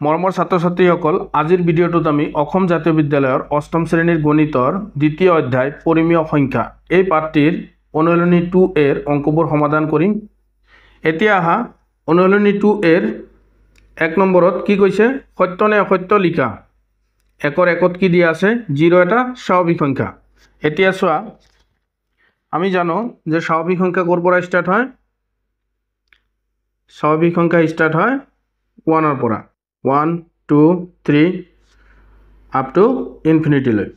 মৰমৰ ছাত্ৰ ছাত্ৰীসকল, আজিৰ ভিডিঅ'টোত আমি অসম জাতীয় বিদ্যালয়ৰ অষ্টম শ্ৰেণীৰ গণিতৰ দ্বিতীয় অধ্যায় পৰিমেয় সংখ্যা এই পাঠটিৰ অনুশীলনী 2 এৰ অংকবোৰ সমাধান কৰিম। এতিয়া আহা অনুশীলনী 2 এৰ 1 নম্বৰত কি কৈছে, সত্য নে অসত্য লিখা। একৰ একত কি দিয়া আছে, 0 এটা স্বাভাৱিক সংখ্যা। এতিয়া চোৱা, আমি জানো যে স্বাভাৱিক সংখ্যা ক'ৰ পৰা ষ্টাৰ্ট হয়, স্বাভাৱিক সংখ্যা ষ্টাৰ্ট হয় 1 ৰ পৰা। 1 2 3 আপ টু ইনফিনিটি লৈ।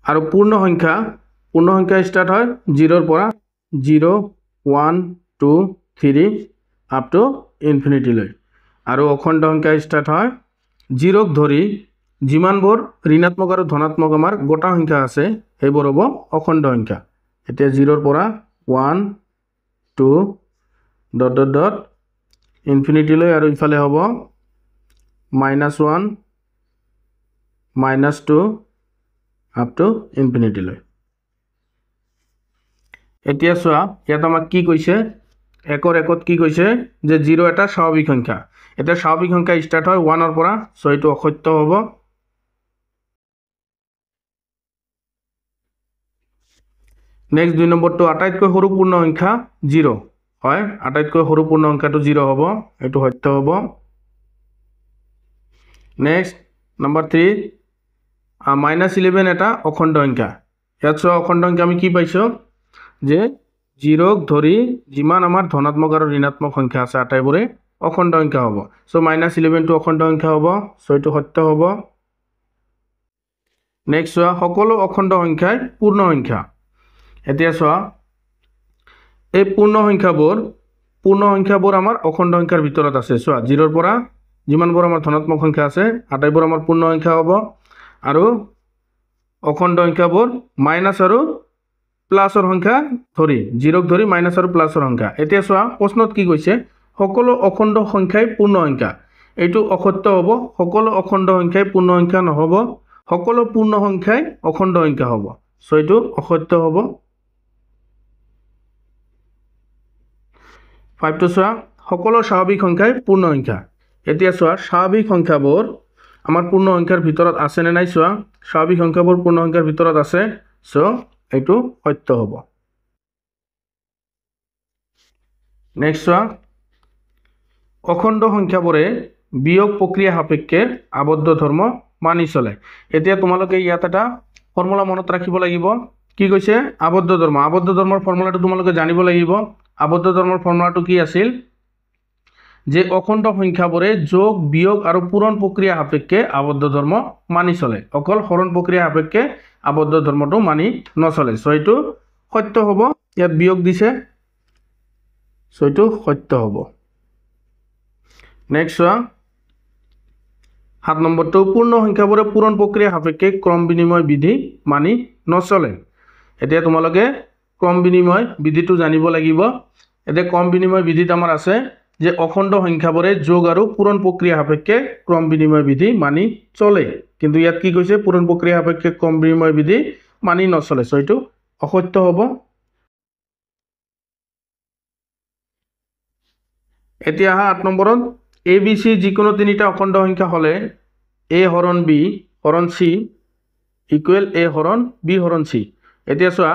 আৰু পূৰ্ণ সংখ্যা ষ্টাৰ্ট হয় 0 ৰ পৰা। 0 1 2 3 আপ টু ইনফিনিটি লৈ। আৰু অখণ্ড সংখ্যা ষ্টাৰ্ট হয় 0ক ধৰি যিমানবোৰ ঋণাত্মক আৰু ধনাত্মক আমাৰ গোটা সংখ্যা আছে সেইবোৰ হ'ব অখণ্ড সংখ্যা। এতিয়া 0 ৰ পৰা 1 2 ডট ডট ডট ইনফিনিটি লৈ, আৰু ইফালে হ'ব -1 -2 আপ টু ইনফিনিটি লৈ। এতিয়া চোৱা, ইয়াত আমাক কি কৈছে, একৰ একত কি কৈছে যে 0 এটা স্বাভাৱিক সংখ্যা। এতিয়া স্বাভাৱিক সংখ্যা ষ্টাৰ্ট হয় 1 ৰ পৰা, চ' এইটো অসত্য হ'ব। নেক্সট 2 নম্বৰটো, আটাইতকৈ সৰু পূৰ্ণ সংখ্যা 0 হয়, আটাইতকৈ সৰু পূৰ্ণ সংখ্যাটো 0 হ'ব, এইটো সত্য হ'ব। নেক্সট নম্বৰ 3, -11 এটা অখণ্ড সংখ্যা। ইয়াত চোৱা, অখণ্ড সংখ্যা আমি কি পাইছোঁ যে 0ক ধৰি যিমান আমাৰ ধনাত্মক আৰু ঋণাত্মক সংখ্যা আছে আটাইবোৰে অখণ্ড সংখ্যা হ'ব। চ' -11টো অখণ্ড সংখ্যা হ'ব, চ' এইটো সত্য হ'ব। নেক্সট চোৱা, সকলো অখণ্ড সংখ্যাই পূৰ্ণ সংখ্যা। এতিয়া চোৱা, এই পূৰ্ণ সংখ্যাবোৰ আমাৰ অখণ্ড সংখ্যাৰ ভিতৰত আছে। চোৱা, 0 ৰ পৰা যিমানবোৰ আমাৰ ধনাত্মক সংখ্যা আছে আটাইবোৰ আমাৰ পূৰ্ণ সংখ্যা হ'ব। আৰু অখণ্ড সংখ্যাবোৰ মাইনাছ আৰু প্লাছৰ সংখ্যা ধৰি, 0ক ধৰি মাইনাছ আৰু প্লাছৰ সংখ্যা। এতিয়া চোৱা, প্ৰশ্নত কি কৈছে, সকলো অখণ্ড সংখ্যাই পূৰ্ণ সংখ্যা। এইটো অসত্য হ'ব, সকলো অখণ্ড সংখ্যাই পূৰ্ণ সংখ্যা নহ'ব, সকলো পূৰ্ণ সংখ্যাই অখণ্ড সংখ্যা হ'ব। চ' এইটো অসত্য হ'ব। 5টো চোৱা, সকলো স্বাভাৱিক সংখ্যাই পূৰ্ণ সংখ্যা। এতিয়া চোৱা, স্বাভাৱিক সংখ্যাবোৰ আমাৰ পূৰ্ণ সংখ্যাৰ ভিতৰত আছে নে নাই চোৱা, স্বাভাৱিক সংখ্যাবোৰ পূৰ্ণ সংখ্যাৰ ভিতৰত আছে, চ' এইটো সত্য হ'ব। নেক্সট চোৱা, অখণ্ড সংখ্যাবোৰে বিয়োগ প্ৰক্ৰিয়া সাপেক্ষে আবদ্ধ ধৰ্ম মানি চলে। এতিয়া তোমালোকে ইয়াত এটা ফৰ্মুলা মনত ৰাখিব লাগিব। কি কৈছে, আবদ্ধ ধৰ্ম। আবদ্ধ ধৰ্মৰ ফৰ্মুলাটো তোমালোকে জানিব লাগিব। আবদ্ধ ধৰ্মৰ ফৰ্মুলাটো কি আছিল, যে অখণ্ড সংখ্যাবোৰে যোগ বিয়োগ আৰু পূৰণ প্ৰক্ৰিয়া সাপেক্ষে আবদ্ধ ধৰ্ম মানি চলে। অকল হৰণ প্ৰক্ৰিয়া সাপেক্ষে আবদ্ধ ধৰ্মটো মানি নচলে। চ' এইটো সত্য হ'ব। ইয়াত বিয়োগ দিছে, চ' এইটো সত্য হ'ব। নেক্সট চোৱা, 7 নম্বৰটো, পূৰ্ণ সংখ্যাবোৰে পূৰণ প্ৰক্ৰিয়া সাপেক্ষে ক্ৰম বিনিময় বিধি মানি নচলে। এতিয়া তোমালোকে ক্ৰম বিনিময় বিধিটো জানিব লাগিব। এতিয়া ক্ৰম বিনিময় বিধিত আমাৰ আছে যে অখণ্ড সংখ্যাবোৰে যোগ আৰু পূৰণ প্ৰক্ৰিয়া সাপেক্ষে ক্ৰম বিনিময় বিধি মানি চলে। কিন্তু ইয়াত কি কৈছে, পূৰণ প্ৰক্ৰিয়া সাপেক্ষে ক্ৰম বিনিময় বিধি মানি নচলে। চ' এইটো অসত্য হ'ব। এতিয়া আহা 8 নম্বৰত, ABC যিকোনো তিনিটা অখণ্ড সংখ্যা হ'লে A হৰণ B হৰণ C ইকুৱেল A হৰণ B হৰণ C। এতিয়া চোৱা,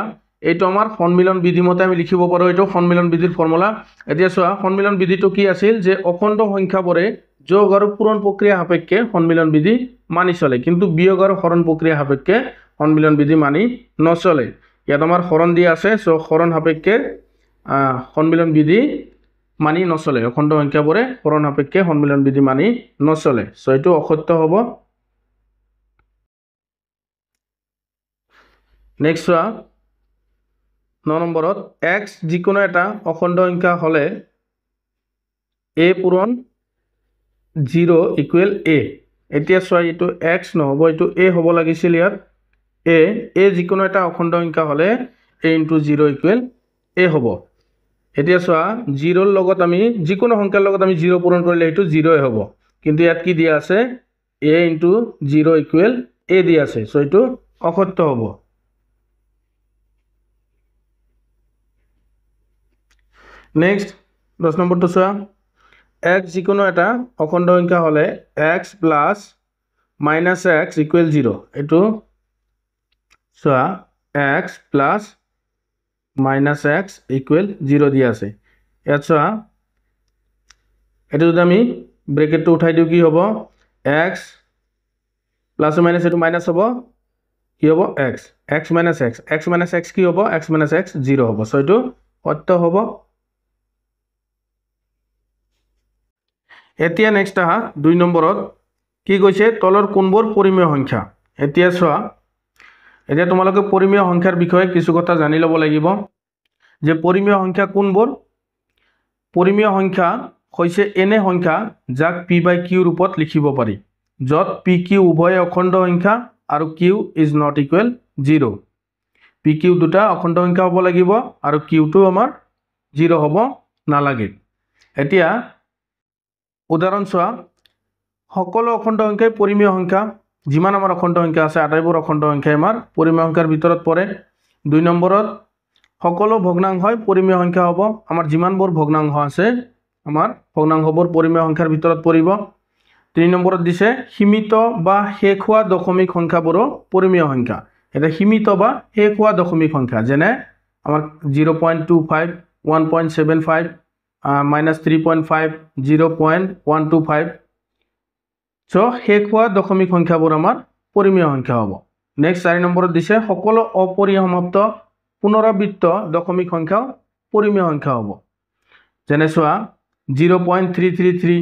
এইটো আমাৰ সন্মিলন বিধি মতে আমি লিখিব পাৰোঁ। এইটো সন্মিলন বিধিৰ ফৰ্মুলা। এতিয়া চোৱা, সন্মিলন বিধিটো কি আছিল, যে অখণ্ড সংখ্যাবোৰে যোগ আৰু পূৰণ প্ৰক্ৰিয়া সাপেক্ষে সন্মিলন বিধি মানি চলে, কিন্তু বিয়োগ আৰু হৰণ প্ৰক্ৰিয়া সাপেক্ষে সন্মিলন বিধি মানি নচলে। ইয়াত আমাৰ হৰণ দিয়া আছে, চ' হৰণ সাপেক্ষে সন্মিলন বিধি মানি নচলে। অখণ্ড সংখ্যাবোৰে হৰণ সাপেক্ষে সন্মিলন বিধি মানি নচলে। চ' এইটো অসত্য হ'ব। নেক্সট চোৱা, 9 নম্বৰত, x যিকোনো এটা অখণ্ড সংখ্যা হ'লে A পূৰণ 0 ইকুৱেল A। এতিয়া চোৱা, এইটো x নহ'ব, এইটো A হ'ব লাগিছিল। ইয়াত A যিকোনো এটা অখণ্ড সংখ্যা হ'লে A ইনটু 0 ইকুৱেল A হ'ব। এতিয়া চোৱা, 0ৰ লগত আমি যিকোনো সংখ্যাৰ লগত আমি 0 পূৰণ কৰিলে সেইটো 0ই হ'ব। কিন্তু ইয়াত কি দিয়া আছে, A ইনটু 0 ইকুৱেল A দিয়া আছে। চ' এইটো অসত্য হ'ব। নেক্সট 10 নম্বৰটো চোৱা, x যিকোনো এটা অখণ্ড সংখ্যা হলে x plus minus x equal 0 এটো সোয়া x plus minus x equal 0 দিয়া আছে ইয়াত সোয়া এটো যদি আমি ব্ৰেকেটটো উঠাই দিও কি হ'ব x প্লাস মাইনাস এটো মাইনাস হ'ব কি হ'ব x minus x কি হ'ব x minus x 0 হ'ব সো এটো সত্য হ'ব এতিয়া নেক্সট আহা 2 নম্বৰত কি কৈছে তলৰ কোনবোৰ পৰিমেয় সংখ্যা এতিয়া সোয়া এতিয়া তোমালোকে পৰিমেয় সংখ্যাৰ বিষয়ে কিছু কথা জানি ল'ব লাগিব যে পৰিমেয় সংখ্যা কোনবোৰ পৰিমেয় সংখ্যা হৈছে এনে সংখ্যা যাক p by q ৰূপত লিখিব পাৰি যত p q উভয় অখণ্ড সংখ্যা আৰু q is not equal 0 p q দুটা অখণ্ড সংখ্যা হ'ব লাগিব আৰু q টো আমাৰ 0 হ'ব নালাগে এতিয়া উদাহৰণ সোয়া সকলো অখণ্ড সংখ্যাই পৰিমেয় সংখ্যা যিমান আমাৰ অখণ্ড সংখ্যা আছে আটাইবোৰ অখণ্ড সংখ্যা আমাৰ পৰিমেয় সংখ্যাৰ ভিতৰত পৰে 2 নম্বৰত সকলো ভগ্নাংশই পৰিমেয় সংখ্যা হ'ব আমাৰ যিমানবোৰ ভগ্নাংশ আছে আমাৰ ভগ্নাংশবোৰ পৰিমেয় সংখ্যাৰ ভিতৰত পৰিব 3 নম্বৰত দিছে সীমিত বা শেষ হোৱা দশমিক সংখ্যাবোৰো পৰিমেয় সংখ্যা এটা সীমিত বা শেষ হোৱা দশমিক সংখ্যা যেনে আমাৰ 0.25 1.75 -3.5 0.125 সো শেষ হোৱা দশমিক সংখ্যাবোৰ আমাৰ পৰিমেয় সংখ্যা হ'ব নেক্সট 4 নম্বৰত দিছে সকলো অপৰিসমাপ্ত পুনৰাবৃত্ত দশমিক সংখ্যা পৰিমেয় সংখ্যা হ'ব যেনে সোয়া 0.333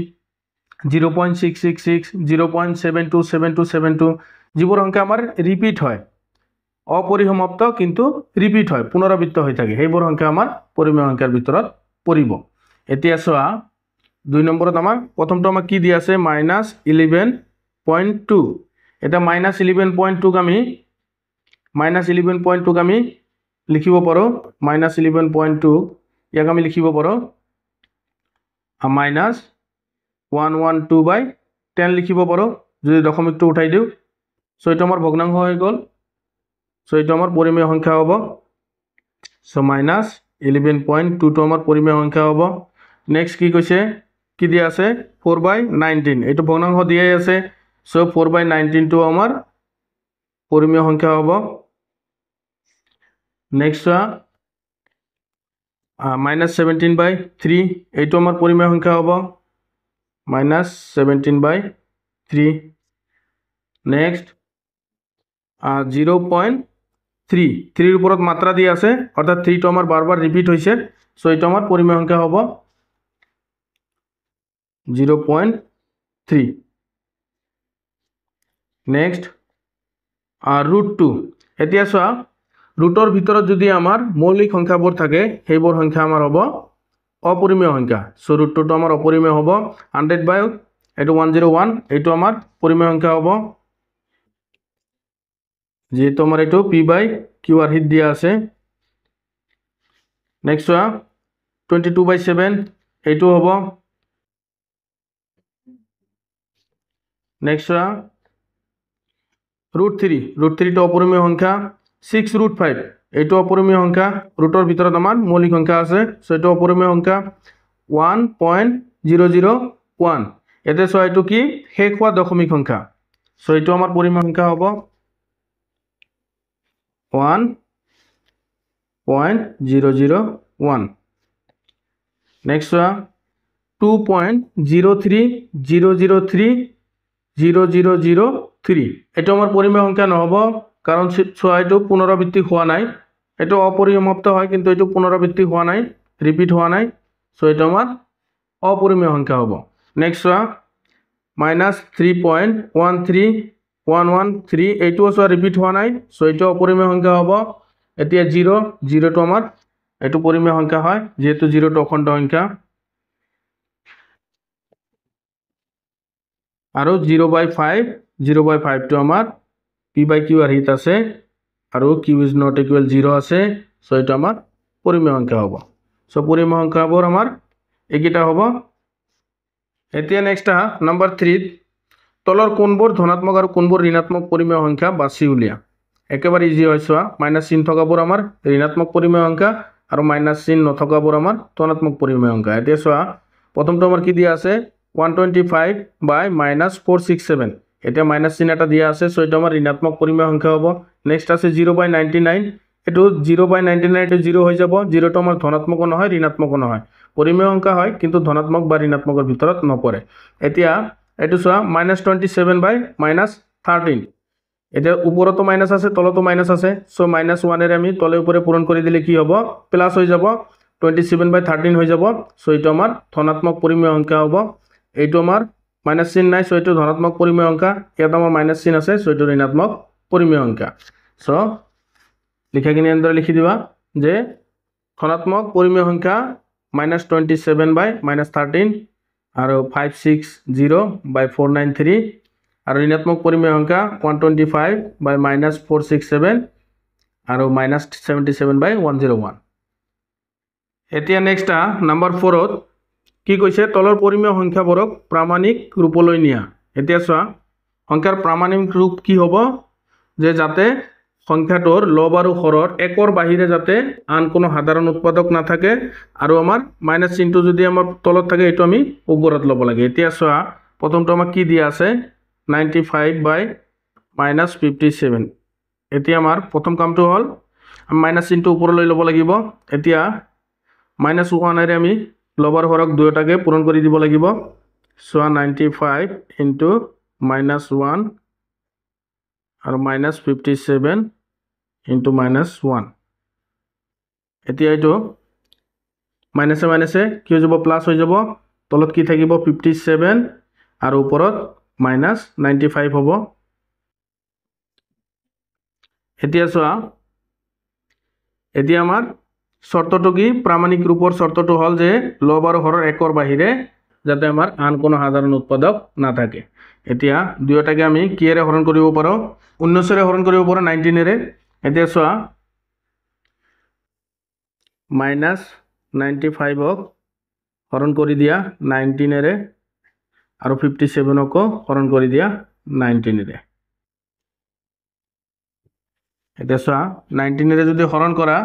0.666 0.727272 যিবোৰ সংখ্যা আমাৰ ৰিপিট হয় অপৰিসমাপ্ত কিন্তু ৰিপিট হয় পুনৰাবৃত্ত হৈ থাকে সেইবোৰ সংখ্যা আমাৰ পৰিমেয় সংখ্যাৰ ভিতৰত পৰিব এতিয়া সোয়া 2 নম্বৰত আমাৰ প্ৰথমটো আমাৰ কি দিয়া আছে -11.2 এটা -11.2 আমি -11.2 আমি লিখিব পাৰো -11.2 ইয়াক আমি লিখিব পাৰো -112/10 লিখিব পাৰো যদি দশমিকটো উঠাই দিও সো এটা আমাৰ ভগ্নাংশ হৈ গল সো এটা আমাৰ পৰিমেয় সংখ্যা হ'ব সো -11.2 টো আমাৰ পৰিমেয় সংখ্যা হ'ব নেক্সট কি কৈছে কি দিয়া আছে 4/19 এটো ভগ্নাংশ দিয়াই আছে সো 4/19 টো আমাৰ পৰিমেয় সংখ্যা হ'ব নেক্সট -17/3 এইটো আমাৰ পৰিমেয় সংখ্যা হ'ব -17/3 নেক্সট 0.3 3 ওপৰত মাত্ৰা দিয়া আছে অৰ্থাৎ 3 টো আমাৰ বাৰবাৰ ৰিপিট হৈছে সো এইটো আমাৰ পৰিমেয় সংখ্যা হ'ব 0.3 নেক্সট √2 এতিয়া সোয়া ৰুটৰ ভিতৰত যদি আমাৰ মৌলিক সংখ্যাবোৰ থাকে সেইবোৰ সংখ্যা আমাৰ হ'ব অপৰিমেয় সংখ্যা সো √2 টো আমাৰ অপৰিমেয় হ'ব 100/, এটো 101 এইটো আমাৰ পৰিমেয় সংখ্যা হ'ব যেহেতু আমাৰ এটো p by q আৰ্হিত দিয়া আছে নেক্সট সোয়া 22/7 এইটো হ'ব নেক্সট সোয়া √3 টো অপৰিমেয় সংখ্যা 6√5 এইটো অপৰিমেয় সংখ্যা ৰুটৰ ভিতৰত আমাৰ মৌলিক সংখ্যা আছে সো এইটো অপৰিমেয় সংখ্যা 1.001 এতে সোয়া এইটো কি শেষ হোৱা দশমিক সংখ্যা সো এইটো আমাৰ পৰিমেয় সংখ্যা হ'ব 1.001 নেক্সট সোয়া 2.03003 এটো আমাৰ পৰিমেয় সংখ্যা নহব কাৰণ সোয়া এইটো পুনৰাবৃত্তি হোৱা নাই এটো অপৰিসমাপ্ত হয় কিন্তু এটো পুনৰাবৃত্তি হোৱা নাই ৰিপিট হোৱা নাই সো এটো আমাৰ অপৰিমেয় সংখ্যা হ'ব নেক্সট সোয়া -3.13113 এইটো সোয়া ৰিপিট হোৱা নাই সো এটো অপৰিমেয় সংখ্যা হ'ব এতিয়া 0 টো আমাৰ এটো পৰিমেয় সংখ্যা হয় যেহেতু 0 টো অখণ্ড সংখ্যা আৰু 0/5 টো আমাৰ p by q আৰ্হিত আছে আৰু q is not equal 0 আছে সো এটা আমাৰ পৰিমেয় সংখ্যা হ'ব সো পৰিমেয় সংখ্যাবোৰ আমাৰ এইকিটা হ'ব এতিয়া নেক্সট নম্বৰ 3 তলৰ কোনবোৰ ধনাত্মক আৰু কোনবোৰ ঋণাত্মক পৰিমেয় সংখ্যা বাছি উলিয়া একেবাৰে ইজি হয় সোয়া মাইনাস চিহ্ন থকাবোৰ আমাৰ ঋণাত্মক পৰিমেয় সংখ্যা আৰু মাইনাস চিহ্ন নথকাবোৰ আমাৰ ধনাত্মক পৰিমেয় সংখ্যা এতিয়া সোয়া প্রথমটো আমার কি দিয়া আছে 125 বাই -467 এটা মাইনাস চিহ্ন এটা দিয়া আছে সো এটা আমার ঋণাত্মক পরিমেয় সংখ্যা হ'ব নেক্সট আছে 0/99 এটো 0/99 এটো 0 হৈ যাব 0 টো আমাৰ ধনাত্মক নহয় ঋণাত্মক নহয় পৰিমেয় সংখ্যা হয় কিন্তু ধনাত্মক বা ঋণাত্মকৰ ভিতৰত নপৰে এতিয়া এটো চোৱা -27 বাই -13 এটা উপৰতো মাইনাস আছে তলতো মাইনাস আছে সো -1 এর আমি তলে উপরে পূরণ করে দিলে কি হ'ব প্লাস হৈ যাব 27/13 হৈ যাব সো এটা আমার ধনাত্মক পরিমেয় সংখ্যা হ'ব এইটো আমার মাইনাস চিহ্ন নাই সো এইটো ধনাত্মক পরিমেয় সংখ্যা ইয়াত আমার মাইনাস চিহ্ন আছে সো এইটো ঋণাত্মক পরিমেয় সংখ্যা সো লিখাখিনি এনেদৰে লিখি দিবা যে ধনাত্মক পৰিমেয় সংখ্যা -27/-13 আৰু 560/493 আৰু ঋণাত্মক পৰিমেয় সংখ্যা 125/-467 আৰু -77/101 এতিয়া নেক্সট নাম্বাৰ 4 কি কৈছে তলৰ পৰিমেয় সংখ্যাবোৰক প্ৰামাণিক ৰূপলৈ নিয়া এতিয়া চোৱা সংখ্যাৰ প্ৰামাণিক ৰূপ কি হ'ব যে যাতে সংখ্যাটোৰ লব আৰু হৰৰ একৰ বাহিৰে যাতে আন কোনো সাধাৰণ উৎপাদক না থাকে আৰু আমাৰ মাইনাস চিহ্নটো যদি আমাৰ তলত থাকে এটো আমি ওপৰত ল'ব লাগে এতিয়া চোৱা প্ৰথমটো আমাক কি দিয়া আছে 95/-57 এতিয়া আমাৰ প্ৰথম কামটো হ'ল আমি মাইনাস চিহ্নটো ওপৰলৈ ল'ব লাগিব এতিয়া -1 এৰে আমি লবৰ হৰক দুয়োটাকে পূৰণ কৰি দিব লাগিব চোৱা 95 * -1 আৰু -57 * -1 এতিয়া এইটো মাইনাসে মাইনাসে কি হৈ যাব প্লাস হৈ যাব তলত কি থাকিব 57 আৰু ওপৰত -95 হ'ব এতিয়া চোৱা এতিয়া আমাৰ শৰ্তটো কি প্ৰামাণিক ৰূপৰ শৰ্তটো হ'ল যে লব আৰু হৰৰ একৰ বাহিৰে যাতে আমাৰ আন কোনো সাধাৰণ উৎপাদক না থাকে এতিয়া দুয়োটাকে আমি কিৰে হৰণ কৰিব পাৰো 19 ৰে হৰণ কৰিব পাৰো 19 ৰে এতিয়া চোৱা -95 ক হৰণ কৰি দিয়া 19 ৰে আৰু 57 ক হৰণ কৰি দিয়া 19 ৰে এতিয়া চোৱা 19 ৰে যদি হৰণ কৰা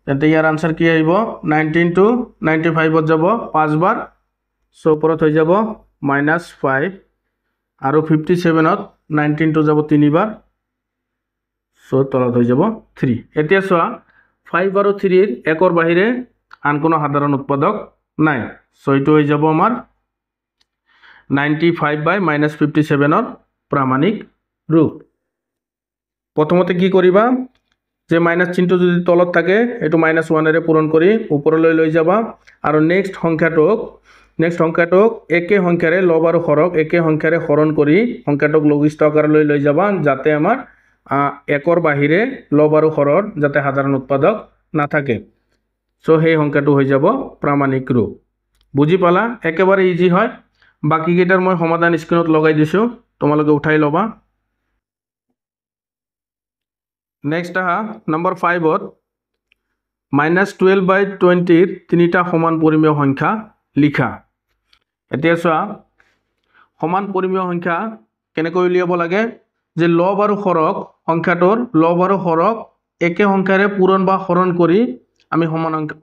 তেন্তে ইয়াৰ আনসাৰ কি আহিব 19 to 95 ত যাব 5 বাৰ সো ওপৰত হৈ যাব -5 আৰু 57 ত 19 to যাব 3 বাৰ সো তলত হৈ যাব 3 এতিয়া চোৱা 5 আৰু 3 এৰ একৰ বাহিৰে আন কোনো সাধাৰণ উৎপাদক নাই সো এটো হৈ যাব আমাৰ 95/-57 ৰ প্ৰামাণিক ৰূপ প্ৰথমতে কি কৰিবা যে মাইনাস চিহ্নটো যদি তলত থাকে এটো -1 এৰে পূৰণ কৰি ওপৰলৈ লৈ যাবা আৰু নেক্সট সংখ্যাটোক একে সংখ্যাৰে লব আৰু হৰক একে সংখ্যাৰে হৰণ কৰি সংখ্যাটোক লঘিষ্ঠ আকাৰলৈ লৈ যাবা যাতে আমাৰ একৰ বাহিৰে লব আৰু হৰৰ যাতে সাধাৰণ উৎপাদক না থাকে সো সেই সংখ্যাটো হৈ যাব প্ৰামাণিক ৰূপ বুজি পালা একেবাৰে ইজি হয় বাকি কেইটাৰ মই সমাধান স্ক্ৰিনত লগাই দিছো তোমালোকে উঠাই লবা নেক্সট নাম্বার 5 ত -12/20 তিনিটা সমান পরিমেয় সংখ্যা লিখা এতিয়া চোৱা সমান পৰিমেয় সংখ্যা কেনেকৈ উলিয়াব লাগে যে লব আৰু হৰক সংখ্যাটোৰ লব আৰু হৰক একে সংখ্যাৰে পূৰণ বা হৰণ কৰি আমি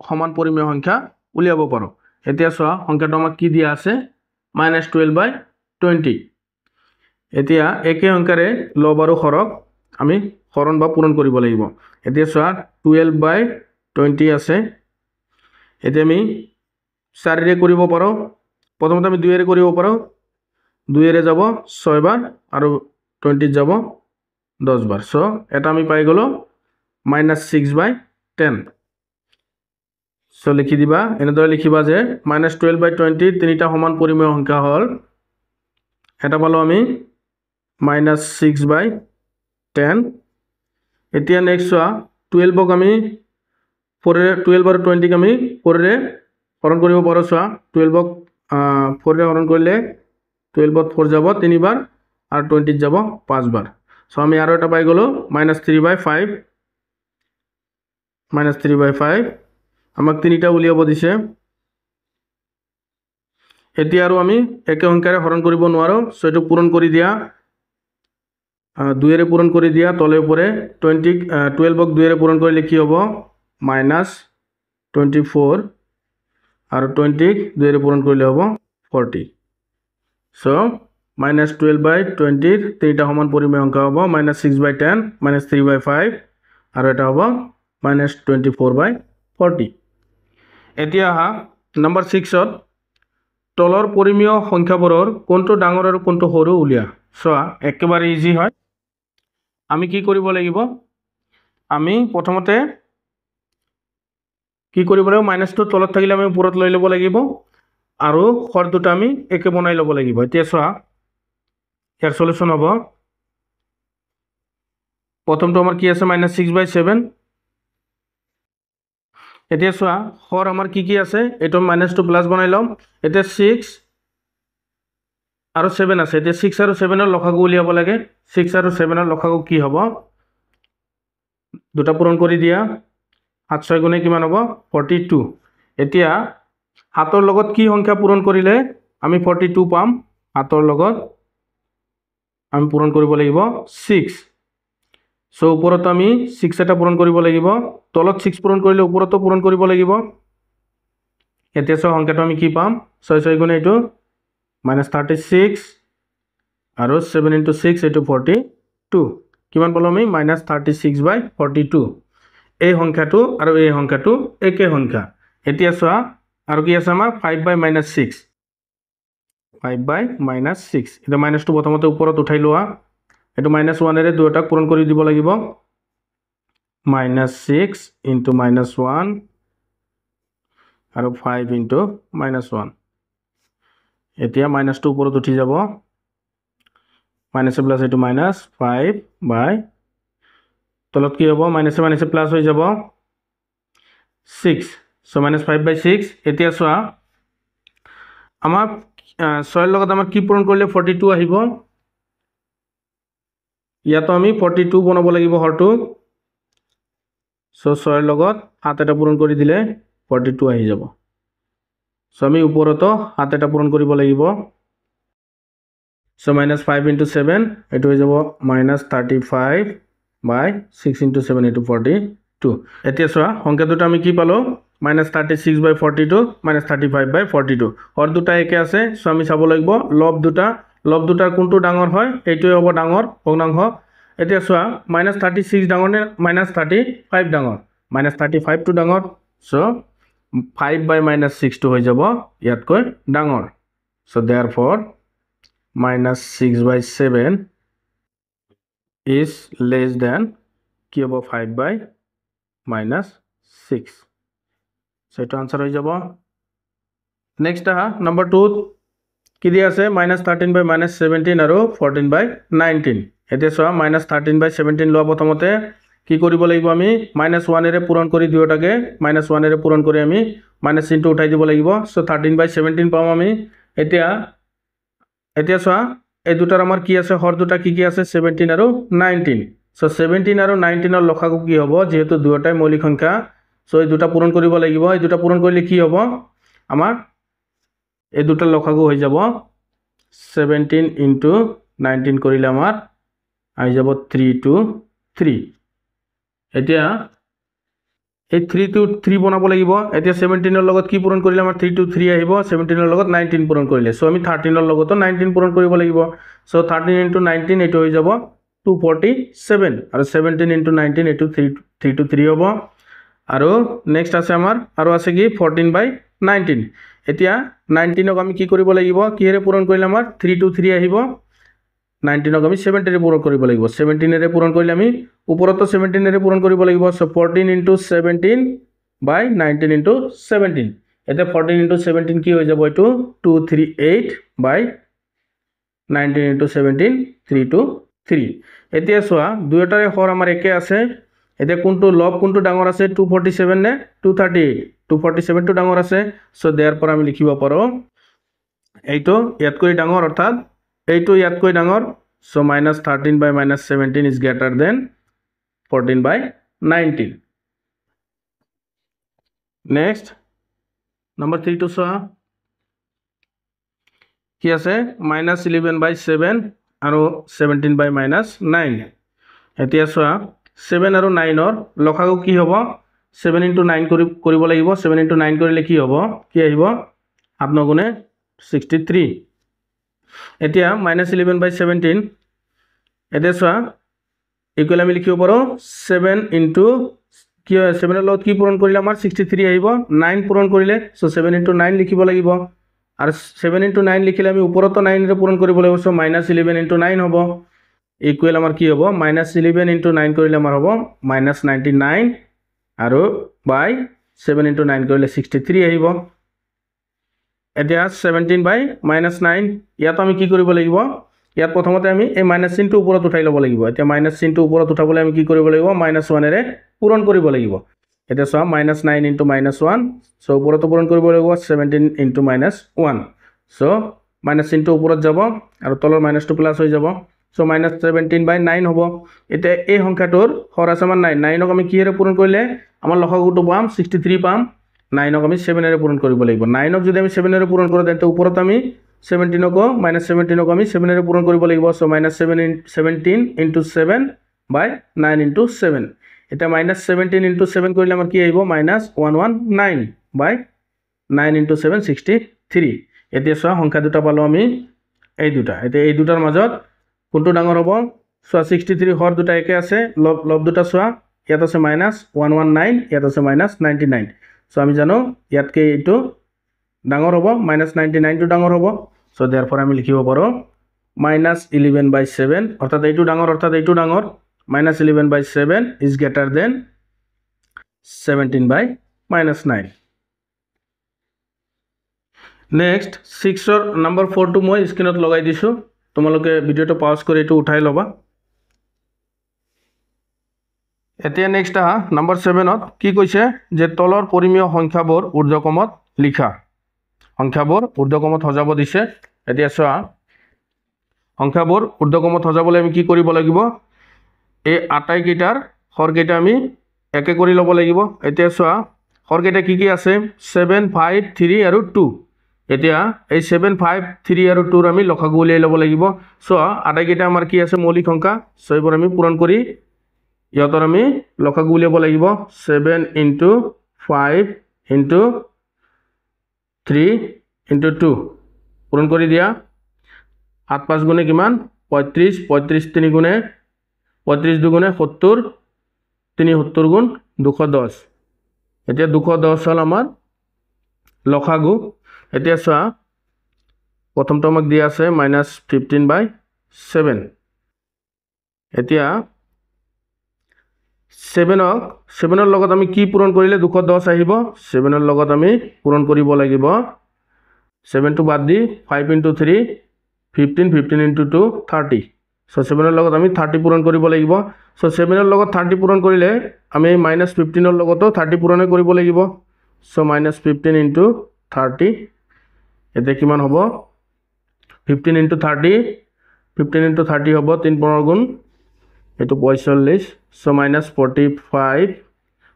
সমান পৰিমেয় সংখ্যা উলিয়াব পাৰো এতিয়া চোৱা সংখ্যাটো আমাক কি দিয়া আছে -12/20 এতিয়া একে সংখ্যাৰে লব আৰু হৰক আমি হৰণ বা পূৰণ কৰিব লাগিব এতিয়া চোৱা 12/20 আছে এতিয়া আমি 4 ৰে কৰিব পাৰো প্ৰথমতে আমি 2 ৰে কৰিব পাৰো 2 ৰে যাব 6 বাৰ আৰু 20 যাব 10 বাৰ সো এটা আমি পাই গলো -6/10 সো লিখি দিবা এনেদৰে লিখিবা যে -12/20 তিনিটা সমান পৰিমেয় সংখ্যা হল এটা পালো আমি -6/10 এতিয়া নেক্সট চোৱা 12 ক আমি 12 আৰু 20 ক আমি 4 ৰে হৰণ কৰিব পাৰো চোৱা 12 ক 4 ৰে হৰণ কৰিলে 12 ত 4 যাব 3 বাৰ আৰু 20 যাব 5 বাৰ সো আমি আৰু এটা পাই গলো -3/5 আমাক তিনিটা উলিয়াব দিছে এতিয়া আৰু আমি একে সংখ্যাৰে হৰণ কৰিব নোৱাৰো সো এটো পূৰণ কৰি দিয়া 2 ৰে পূৰণ কৰি দিয়া তলে উপৰে 12 ক 2 ৰে পূৰণ কৰিলে কি হ'ব -24 আৰু 20 2 পূৰণ কৰিলে হ'ব 40 সো -12/20 তিনিটা সমান পৰিমেয় অংক হ'ব -6/10 -3/5 আৰু এটা হ'ব -24/40 এতিয়া আহা নম্বৰ 6ত তলৰ পৰিমেয় সংখ্যাবোৰৰ কোনটো ডাঙৰ আৰু কোনটো সৰু উলিয়া চোৱা একেবাৰে ইজি হয় আমি কি কৰিব লাগিব আমি প্ৰথমতে কি কৰিব লাগিব মাইনাসটো তলত থাকিলে আমি ওপৰত লৈ ল'ব লাগিব আৰু হৰ দুটা আমি একে বনাই ল'ব লাগিব এতিয়া চোৱা ইয়াৰ সলিউশন হ'ব প্ৰথমটো আমাৰ কি আছে -6/7 এতিয়া চোৱা হৰ আমাৰ কি আছে এটো মাইনাসটো প্লাস বনাই লম এতিয়া 6 আৰু 7 আছে এতিয়া 6 আৰু 7 ৰ লসাগু উলিয়াব লাগে 6 আৰু 7 ৰ লসাগু কি হ'ব দুটা পূৰণ কৰি দিয়া 7 6 গুণে কিমান হ'ব 42 এতিয়া হাতৰ লগত কি সংখ্যা পূৰণ কৰিলে আমি 42 পাম হাতৰ লগত আমি পূৰণ কৰিব লাগিব 6 সো ওপৰত আমি 6 এটা পূৰণ কৰিব লাগিব তলত 6 পূৰণ কৰিলে ওপৰতো পূৰণ কৰিব লাগিব এতিয়া সো সংখ্যাটো আমি কি পাম 6 6 গুণে এটো -36 আৰু 7 * 6 এটো 42 কিমান পালো আমি -36/42 এই সংখ্যাটো আৰু এই সংখ্যাটো একে সংখ্যা এতিয়া চোৱা আৰু কি আছে আমাৰ 5/-6 5/-6 এটা মাইনাসটো প্ৰথমতে ওপৰত উঠাই লোৱা এটো -1 এৰে দুটাক পূৰণ কৰি দিব লাগিব -6 * -1 আৰু 5 * -1 এতিয়া মাইনাসটো ওপৰত উঠি যাব মাইনাসে প্লাস এটো -5 বাই তলত কি হ'ব মাইনাসে মাইনাসে প্লাস হৈ যাব 6 সো -5/6 এতিয়া চোৱা আমাৰ 6 ৰ লগত আমাৰ কি পূৰণ কৰিলে 42 আহিব ইয়াতো আমি 42 বনাব লাগিব হৰটো সো 6 ৰ লগত 7 এটা পূৰণ কৰি দিলে 42 আহি যাব সো আমি ওপৰতো 7 এটা পূৰণ কৰিব লাগিব সো -5 * 7 এটো হৈ যাব -35/6 * 7 এটো 42 এতিয়া চোৱা সংখ্যা দুটা আমি কি পালো -36/42 -35/42 হৰ দুটা একে আছে সো আমি চাব লাগিব লব দুটাৰ কোনটো ডাঙৰ হয় এইটোই হ'ব ডাঙৰ ভগ্নাংশ এতিয়া চোৱা -36 ডাঙৰ নে -35 ডাঙৰ -35 টো ডাঙৰ সো 5/-6 টো হৈ যাব ইয়াতকৈ ডাঙৰ so therefore -6/7 is less than কি হ'ব 5/-6 সো এটা आंसर হৈ যাব নেক্সট আহা নম্বৰ 2 কি দিয়া আছে -13/-17 আৰু 14/-19 এতিয়া চোৱা -13/17 লোৱা প্ৰথমতে কি কৰিব লাগিব আমি -1 এৰে পূৰণ কৰি দুটাকে -1 এৰে পূৰণ কৰি আমি মাইনাস চিহ্নটো উঠাই দিব লাগিব সো 13/17 পাম আমি এতিয়া চোৱা এই দুটাৰ আমাৰ কি আছে হৰ দুটা কি আছে 17 আৰু 19 সো 17 আৰু 19 ৰ লসাগু কি হ'ব যেহেতু দুটাই মৌলিক সংখ্যা সো এই দুটা পূৰণ কৰিব লাগিব এই দুটা পূৰণ কৰিলে কি হ'ব আমাৰ এই দুটা লসাগু হৈ যাব 17 * 19 কৰিলে আমাৰ আহি যাব 3 to 3 এতিয়া এই 3 to 3 বনাব লাগিব এতিয়া 17 ৰ লগত কি পূৰণ কৰিলে আমাৰ 3 to 3 আহিব 17 ৰ লগত 19 পূৰণ কৰিলে সো আমি 13 ৰ লগতো 19 পূৰণ কৰিব লাগিব সো 13 * 19 এটো হৈ যাব 247 আৰু 17 * 19 এটো 3 to 3 হ'ব আৰু নেক্সট আছে আমাৰ আৰু আছে কি 14/19 এতিয়া 19 ক আমি কি কৰিব লাগিব কিহেৰে পূৰণ কৰিলে আমাৰ 3 to 3 আহিব 19 ক আমি 17 এৰে পূৰণ কৰিব লাগিব 17 এৰে পূৰণ কৰিলে আমি ওপৰতো 17 এৰে পূৰণ কৰিব লাগিব সো 14 * 17/19 * 17 এতিয়া 14 * 17 কি হৈ যাব এটো 238/19 * 17 3 to 3 এতিয়া চোৱা দুটাৰে হৰ আমাৰ একে আছে এতিয়া কোনটো লব কোনটো ডাঙৰ আছে 247 নে 238 247 টো ডাঙৰ আছে সো দেয়াৰ পৰা আমি লিখিব পাৰো এইটো ইয়াতকৈ ডাঙৰ অৰ্থাৎ এইটো ইয়াতকৈ ডাঙৰ so -13/-17 is greater than 14/19 next number 3 টো চোৱা কি আছে -11/7 আৰু 17/-9 এতিয়া চোৱা 7 আৰু 9 ৰ লসাগু কি হ'ব 7 × 9 কৰিব লাগিব 7 × 9 কৰিলে কি হ'ব কি আহিব 7 × 9 = 63 এতিয়া -11/17 এতিয়া চোৱা ইকুৱেল আমি লিখিব পাৰো 7 * কি 7 ৰ লগত কি পূৰণ কৰিলে আমাৰ 63 আহিব 9 পূৰণ কৰিলে সো 7 × 9 লিখিব লাগিব আৰু 7 × 9 লিখিলে আমি ওপৰতো 9 ৰে পূৰণ কৰিব লাগিব সো -11 × 9 হ'ব ইকুৱেল আমাৰ কি হ'ব -11 × 9 কৰিলে আমাৰ হ'ব -99 আৰু বাই 7 × 9 কৰিলে 63 আহিব এতিয়া 17/-9 ইয়াত আমি কি কৰিব লাগিব ইয়াত প্ৰথমতে আমি এই মাইনাস চিনটো ওপৰত উঠাই ল'ব লাগিব এতিয়া মাইনাস চিনটো ওপৰত উঠাবলৈ আমি কি কৰিব লাগিব -1 ৰে পূৰণ কৰিব লাগিব এতিয়া চোৱা -9 * -1 সো ওপৰত পূৰণ কৰিব লাগিব 17 * -1 সো মাইনাস চিনটো ওপৰত যাব আৰু তলৰ মাইনাসটো প্লাস হৈ যাব সো -17/9 হ'ব এতিয়া এই সংখ্যাটোৰ হৰ আছে আমাৰ 9 ক আমি কিহেৰে পূৰণ কৰিলে আমাৰ লসাগুটো পাম 63 পাম 9 ক আমি 7 ৰে পূৰণ কৰিব লাগিব 9 ক যদি আমি 7 ৰে পূৰণ কৰো তেন্তে ওপৰত আমি 17 ক -17 ক আমি 7 ৰে পূৰণ কৰিব লাগিব সো -17 × 7/9 × 7 এটা -17 × 7 কৰিলে আমাৰ কি আহিব -119/9 × 7 63 এতিয়া চোৱা সংখ্যা দুটা পালো আমি এই দুটা এতিয়া এই দুটাৰ মাজত কোনটো ডাঙৰ হ'ব চোৱা 63 হৰ দুটা একে আছে লব দুটা চোৱা ইয়াত আছে -119 ইয়াত আছে -99 সো আমি জানো ইয়াতকে এইটো ডাঙৰ হ'ব -99 টো ডাঙৰ হ'ব সো therefore আমি লিখিব পাৰো -11/7 অৰ্থাৎ এইটো ডাঙৰ -11/7 is greater than 17/-9 নেক্সট 6 ৰ নম্বৰ 4 টো মই স্ক্ৰিনত লগাই দিছো তোমালোকে ভিডিওটো পজ কৰি এটো উঠাই লবা এতিয়া নেক্সট নম্বৰ 7 ত কি কৈছে যে তলৰ পৰিমেয় সংখ্যাবোৰ ঊৰ্ধ্বক্ৰমত লিখা সংখ্যাবোৰ ঊৰ্ধ্বক্ৰমত সজাব দিছে এতিয়া চোৱা সংখ্যাবোৰ ঊৰ্ধ্বক্ৰমত সজাবলৈ আমি কি কৰিব লাগিব এই আটাইকেইটাৰ হৰকেইটা আমি একে কৰি ল'ব লাগিব এতিয়া চোৱা হৰকেইটা কি আছে 7 5 3 আৰু 2 এতিয়া এই 7 5 3 আৰু 2 ৰ আমি লসাগু উলিয়াই ল'ব লাগিব চোৱা আটাইকেইটা আমাৰ কি আছে মৌলিক সংখ্যা সো এইবোৰ আমি পূৰণ কৰি ইয়াতৰ আমি লসাগু উলিয়াব লাগিব 7 * 5 * 3 * 2 পূৰণ কৰি দিয়া 7 5 গুণে কিমান 35 35 3 গুণে 35 2 গুণে 70 3 70 গুণ 210 এতিয়া 210 হল আমাৰ লসাগু এতিয়া চোৱা প্ৰথমটো আমাক দিয়া আছে -15/7 এতিয়া 7 ৰ লগত আমি কি পূৰণ কৰিলে 210 আহিব 7 ৰ লগত আমি পূৰণ কৰিব লাগিব 7 টো বাদ দি 5 * 3 15 15 * 2 30 সো 7 ৰ লগত আমি 30 পূৰণ কৰিব লাগিব সো 7 ৰ লগত 30 পূৰণ কৰিলে আমি -15 ৰ লগতো 30 পূৰণ কৰিব লাগিব সো -15 * 30 এতিয়া কিমান হ'ব 15 * 30 15 * 30 হ'ব 3 15 গুণ এটো 45 সো -45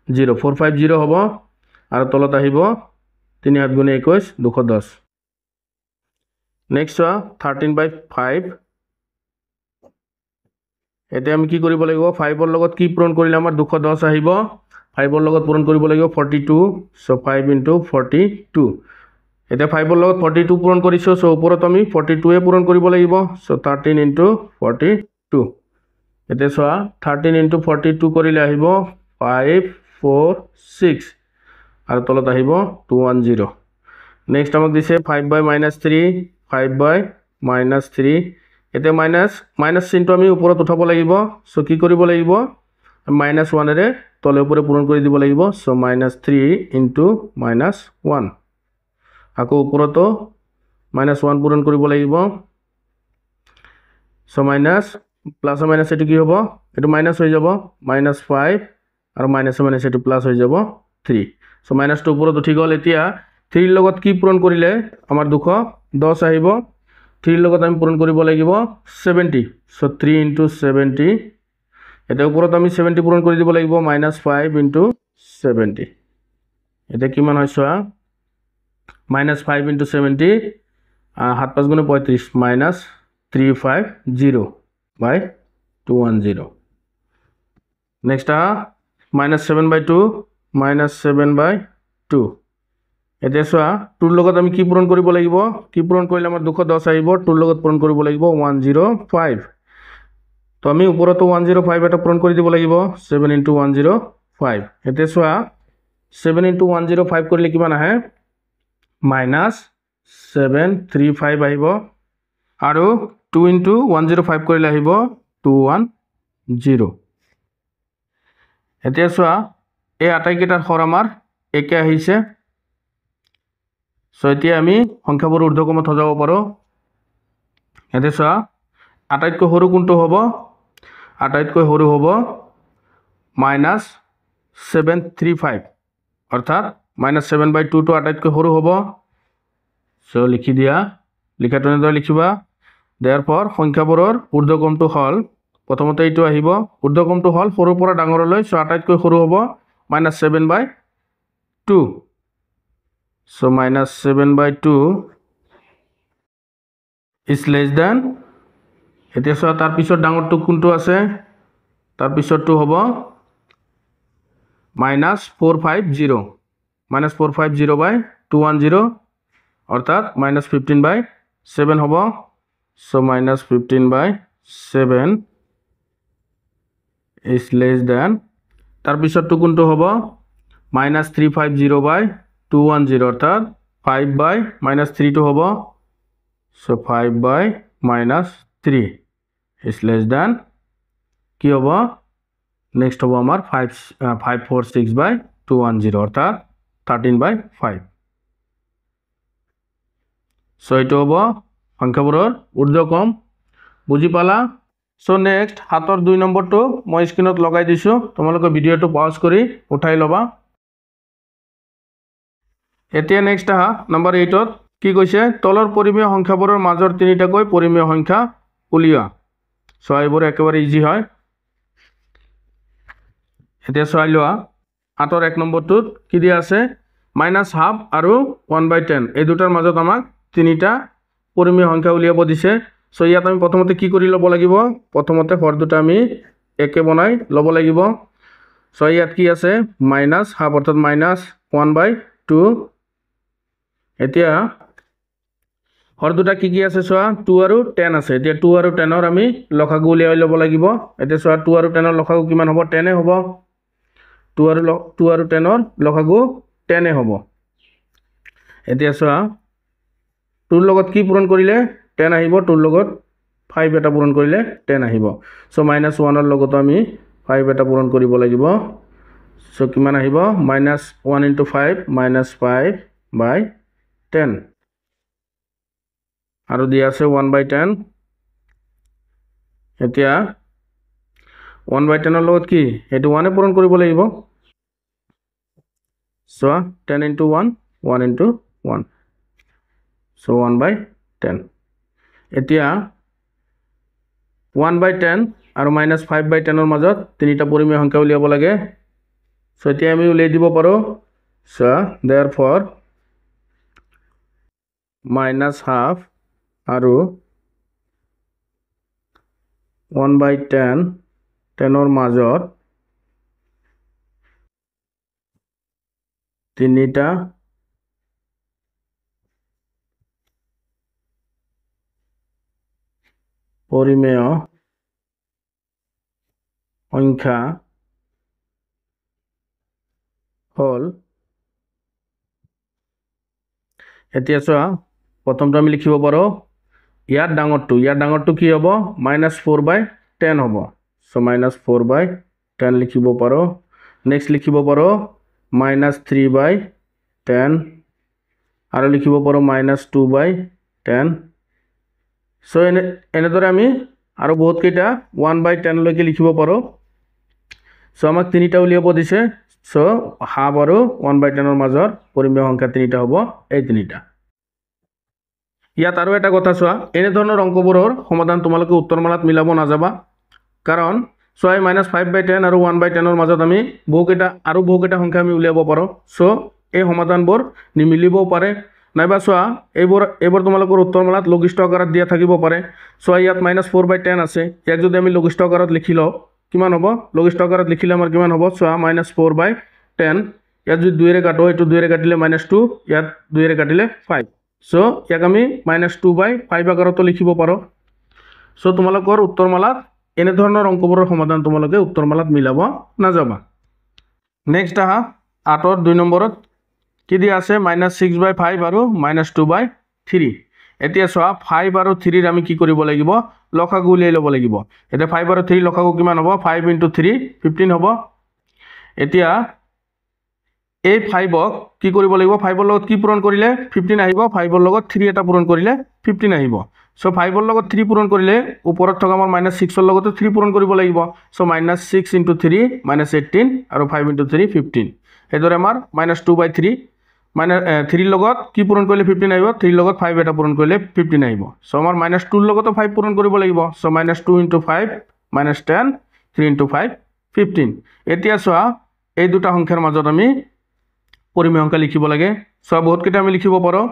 0 450 হ'ব আৰু তলত আহিব 3 7 গুণ 21 210 নেক্সট 13/5 এতিয়া আমি কি কৰিব লাগিব 5 ৰ লগত কি পূৰণ কৰিলে আমাৰ 210 আহিব 5 ৰ লগত পূৰণ কৰিব লাগিব 42 সো 5 * 42 এতিয়া 5 ৰ লগত 42 পূৰণ কৰিছো সো ওপৰত আমি 42 এ পূৰণ কৰিব লাগিব সো 13 * 42 এতিয়া চোৱা 13 * 42 কৰিলে আহিব 5 4 6 আৰু তলত আহিব 210 নেক্সট আমাক দিছে 5/-3 5/-3 এতিয়া মাইনাস চিনটো আমি ওপৰত উঠাব লাগিব সো কি কৰিব লাগিব -1 ৰে তলে ওপৰে পূৰণ কৰি দিব লাগিব সো -3 * -1 আকৌ ওপৰতো -1 পূৰণ কৰিব লাগিব সো মাইনাস প্লাস মাইনাস এটো কি হ'ব এটো মাইনাস হৈ যাব -5 আৰু মাইনাস এটো প্লাস হৈ যাব 3 সো মাইনাসটো ওপৰত উঠি গল এতিয়া 3 ৰ লগত কি পূৰণ কৰিলে আমাৰ 210 আহিব 3 ৰ লগত আমি পূৰণ কৰিব লাগিব 70 সো 3 * 70 এটা ওপৰত আমি 70 পূৰণ কৰি দিব লাগিব -5 * 70 এটা কিমান হয় চোৱা -5 * 70 7 5 গুণে 35 -350/210 নেক্সট -7/2 -7/2 এতিয়া চোৱা 2 লগত আমি কি পূৰণ কৰিব লাগিব কি পূৰণ কৰিলে আমাৰ 210 আহিব 2 লগত পূৰণ কৰিব লাগিব 105 তো আমি ওপৰতো 105 এটা পূৰণ কৰি দিব লাগিব 7 × 105 এতিয়া চোৱা 7 × 105 কৰিলে কিমান আহে -735 আহিব আৰু 2 × 105 কৰিলে আহিব 210 এতিয়া চোৱা এই আটাইকেইটাৰ হৰ আমাৰ একে আহিছে সো এতিয়া আমি সংখ্যাবোৰ ঊৰ্ধ্বক্ৰমত সজাব পাৰো এতিয়া চোৱা আটাইতকৈ সৰু কোনটো হ'ব আটাইতকৈ সৰু হ'ব -735 অৰ্থাৎ -7/2 টো আটাইতকৈ সৰু হ'ব সো লিখি দিয়া লিখাটো এনেদৰে লিখিবা therefore সংখ্যাবোৰৰ ঊৰ্ধ্বক্ৰমটো হ'ল প্ৰথমতে এইটো আহিব ঊৰ্ধ্বক্ৰমটো হ'ল সৰুৰ পৰা ডাঙৰলৈ সো আটাইতকৈ সৰু হ'ব -7/2 so -7/2 is less than এতিয়া চোৱা তাৰ পিছত ডাঙৰটো কোনটো আছে তাৰ পিছৰটো হ'ব -450 -450/210 অৰ্থাৎ -15/7 হ'ব so -15/7 is less than তাৰ পিছৰটো কোনটো হ'ব -350/210 অৰ্থাৎ 5/-3 টো হ'ব so 5/-3 is less than কি হ'ব নেক্সট হ'ব আমাৰ 546/210 অৰ্থাৎ 13/5 so এইটো হ'ব সংখ্যাবোৰৰ ঊৰ্ধ্বক্ৰম বুজি পালা so next হাতৰ 2 নম্বৰটো মই স্ক্ৰিনত লগাই দিছো তোমালোকে ভিডিওটো পজ কৰি উঠাই লবা এতিয়া নেক্সট আহা নম্বৰ 8ত কি কৈছে তলৰ পৰিমেয় সংখ্যাবোৰৰ মাজৰ তিনিটাকৈ পৰিমেয় সংখ্যা উলিওৱা সো এইবোৰ একেবাৰে ইজি হয় এতিয়া চাই লোৱা হাতৰ 1 নম্বৰটোত কি দিয়া আছে -half আৰু 1/10 এই দুটাৰ মাজত আমাক তিনিটা পৰিমেয় সংখ্যা উলিয়াব দিছে সো ইয়াত আমি প্ৰথমতে কি কৰি ল'ব লাগিব প্ৰথমতে হৰ দুটা আমি একে বনাই ল'ব লাগিব সো ইয়াত কি আছে -half অৰ্থাৎ -1/2 এতিয়া হৰ দুটা কি আছে চোৱা 2 আৰু 10 আছে এতিয়া 2 আৰু 10 ৰ আমি লসাগু উলিয়াই ল'ব লাগিব এতিয়া চোৱা 2 আৰু 10 ৰ লসাগু কিমান হ'ব 10 এ হ'ব 2 আৰু 10 ৰ লসাগু 10 এ হ'ব এতিয়া চোৱা 2 ৰ লগত কি পূৰণ কৰিলে 10 আহিব 2 ৰ লগত 5 এটা পূৰণ কৰিলে 10 আহিব সো -1 ৰ লগত আমি 5 এটা পূৰণ কৰিব লাগিব সো কিমান আহিব -1 × 5 -5/10 আৰু দিয়া আছে 1/10 এতিয়া 1/10 ৰ লগত কি এটো 1 এ পূৰণ কৰিব লাগিব সো 10 × 1 1 × 1 সো 1/10 এতিয়া 1/10 আৰু -5/10 ৰ মাজত তিনিটা পৰিমেয় সংখ্যা উলিয়াব লাগে সো এতিয়া আমি উলিয়াই দিব পাৰো সো therefore -half আৰু 1/10 10 ৰ মাজত তিনিটা পৰিমেয় সংখ্যা হল এতিয়া চোৱা প্ৰথমটো আমি লিখিব পাৰো ইয়াৰ ডাঙৰটো কি হ'ব -4/10 হ'ব সো -4/10 লিখিব পাৰো নেক্সট লিখিব পাৰো -3/10 আৰু লিখিব পাৰো -2/10 সো এনেদৰে আমি আৰু বহুত কেইটা 1/10 লৈকে লিখিব পাৰো সো আমাক তিনিটা উলিয়াব দিছে সো হাফ আৰু 1/10 ৰ মাজৰ পৰিমেয় সংখ্যা তিনিটা হ'ব এই তিনিটা ইয়াত আৰু এটা কথা চোৱা এনে ধৰণৰ অংকবোৰৰ সমাধান তোমালোকে উত্তৰমালাত মিলাব নাযাবা কাৰণ চোৱা -5/10 আৰু 1/10 ৰ মাজত আমি বহুকেইটা সংখ্যা আমি উলিয়াব পাৰো সো এই সমাধানবোৰ নিমিলিবও পাৰে নাইবা চোৱা এইবোৰ তোমালোকৰ উত্তৰমালাত লঘিষ্ঠ আকাৰত দিয়া থাকিব পাৰে চোৱা ইয়াত -4/10 আছে ইয়াক যদি আমি লঘিষ্ঠ আকাৰত লিখি লওঁ কিমান হ'ব লঘিষ্ঠ আকাৰত লিখিলে আমাৰ কিমান হ'ব চোৱা -4/10 ইয়াত যদি 2 ৰে কাটো এইটো 2 ৰে কাটিলে -2 ইয়াত 2 ৰে কাটিলে 5 সো ইয়াক আমি -2/5 আকাৰতো লিখিব পাৰো সো তোমালোকৰ উত্তৰমালাত এনে ধৰণৰ অংকবোৰৰ সমাধান তোমালোকে উত্তৰমালাত মিলাব নাযাবা নেক্সট আহা 8ৰ 2 নম্বৰত কি দিয়া আছে -6/5 আৰু -2/3 এতিয়া চোৱা 5 আৰু 3 ৰ আমি কি কৰিব লাগিব লসাগু উলিয়াই ল'ব লাগিব এতিয়া 5 আৰু 3 লসাগু কিমান হ'ব 5 * 3 15 হ'ব এতিয়া এই 5ক কি কৰিব লাগিব 5ৰ লগত কি পূৰণ কৰিলে 15 আহিব 5ৰ লগত 3 এটা পূৰণ কৰিলে 15 আহিব সো 5ৰ লগত 3 পূৰণ কৰিলে ওপৰত থকা আমাৰ -6ৰ লগত 3 পূৰণ কৰিব লাগিব সো -6 * 3 -18 আৰু 5 * 3 15 এদৰে আমাৰ -2/3 3 লগত কি পূৰণ কৰিলে 15 আহিব 3 লগত 5 এটা পূৰণ কৰিলে 15 আহিব সো আমাৰ -2 ৰ লগত 5 পূৰণ কৰিব লাগিব সো -2 * 5 -10 3 * 5 15 এতিয়া চোৱা এই দুটা সংখ্যাৰ মাজত আমি পৰিমেয় সংখ্যা লিখিব লাগে সো বহুত কেইটা আমি লিখিব পাৰো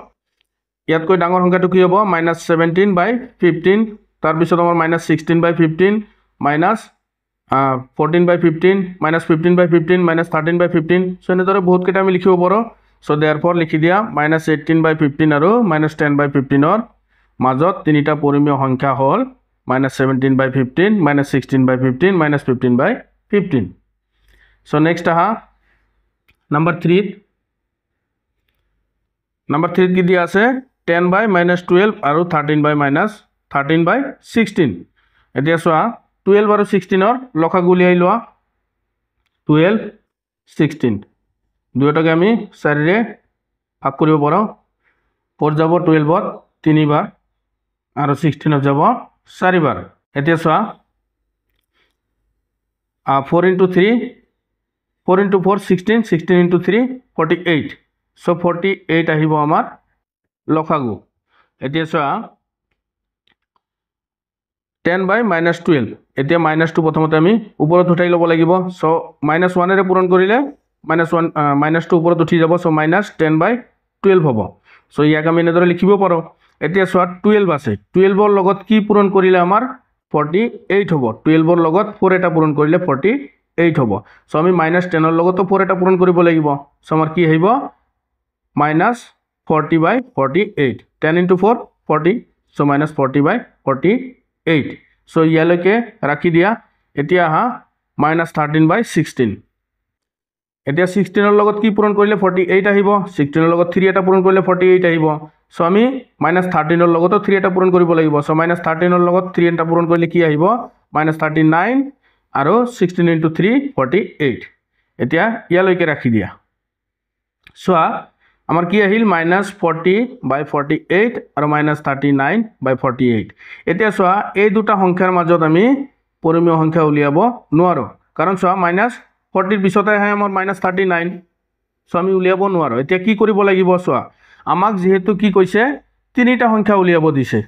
ইয়াতকৈ ডাঙৰ সংখ্যাটো কি হ'ব -17/15 তাৰ পিছত আমাৰ -16/15 -14/15 -15/15 -13/15 সো এনেদৰে বহুত কেইটা আমি লিখিব পাৰো সো therefore লিখি দিয়া -18/15 আৰু -10/15 ৰ মাজত তিনিটা পৰিমেয় সংখ্যা হ'ল -17/15 -16/15 -15/15 সো নেক্সট আহা নাম্বার 3 নাম্বার 3 কি দিয়া আছে 10/-12 আৰু 13/-16 এতিয়া চোৱা 12 আৰু 16 ৰ লসাগু উলিয়াই লোৱা 12 16 দুয়োটাকে আমি 4 ৰে ভাগ কৰিব পাৰো 4 যাব 12ত 3 বাৰ আৰু 16ত যাব 4 বাৰ এতিয়া চোৱা 4 * 3 4 * 4 16 16 * 3 48 সো 48 আহিব আমাৰ লসাগু এতিয়া চোৱা 10/-12 এতিয়া -2 প্ৰথমতে আমি ওপৰত উঠাই ল'ব লাগিব সো -1 ৰে পূৰণ কৰিলে -2 ওপৰত উঠি যাব সো -10/12 হ'ব সো ইয়াক আমি এনেদৰে লিখিব পাৰো এতিয়া চোৱা 12 আছে 12 ৰ লগত কি পূৰণ কৰিলে আমাৰ 48 হ'ব 12 ৰ লগত 4 এটা পূৰণ কৰিলে 48 হ'ব সো আমি -10 ৰ লগতো 4 এটা পূৰণ কৰিব লাগিব সো আমাৰ কি আহিব -40/48 10 * 4 40 সো -40/48 সো ইয়ালৈকে ৰাখি দিয়া এতিয়া আহা -13/16 এতিয়া 16 ৰ লগত কি পূৰণ কৰিলে 48 আহিব 16 ৰ লগত 3 এটা পূৰণ কৰিলে 48 আহিব সো আমি -13 ৰ লগতো 3 এটা পূৰণ কৰিব লাগিব সো -13 ৰ লগত 3 এটা পূৰণ কৰিলে কি আহিব -39 আৰু 16 * 3 48 এতিয়া ইয়ালৈকে ৰাখি দিয়া চোৱা আমাৰ কি আহিল -40/48 আৰু -39/48 এতিয়া চোৱা এই দুটা সংখ্যাৰ মাজত আমি পৰিমেয় সংখ্যা উলিয়াব নোৱাৰো কাৰণ চোৱা -40 ৰ পিছতে আহে আমাৰ -39 সো আমি উলিয়াব নোৱাৰো এতিয়া কি কৰিব লাগিব চোৱা আমাক যেহেতু কি কৈছে তিনিটা সংখ্যা উলিয়াব দিছে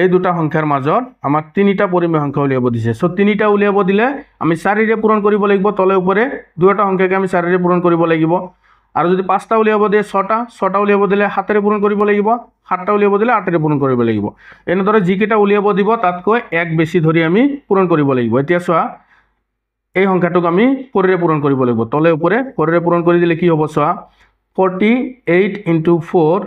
এই দুটা সংখ্যাৰ মাজত আমাক তিনিটা পৰিমেয় সংখ্যা উলিয়াব দিছে সো তিনিটা উলিয়াব দিলে আমি 4 ৰে পূৰণ কৰিব লাগিব তলে ওপৰে দুটা সংখ্যাকে আমি 4 ৰে পূৰণ কৰিব লাগিব আৰু যদি 5টা উলিয়াব দিয়ে 6টা উলিয়াব দিলে 7 ৰে পূৰণ কৰিব লাগিব 7টা উলিয়াব দিলে 8 ৰে পূৰণ কৰিব লাগিব এনেদৰে যিকেইটা উলিয়াব দিব তাতকৈ এক বেছি ধৰি আমি পূৰণ কৰিব লাগিব এতিয়া চোৱা এই সংখ্যাটোক আমি 4 ৰে পূৰণ কৰিব লাগিব তলে ওপৰে 4 ৰে পূৰণ কৰি দিলে কি হ'ব চোৱা 48 * 4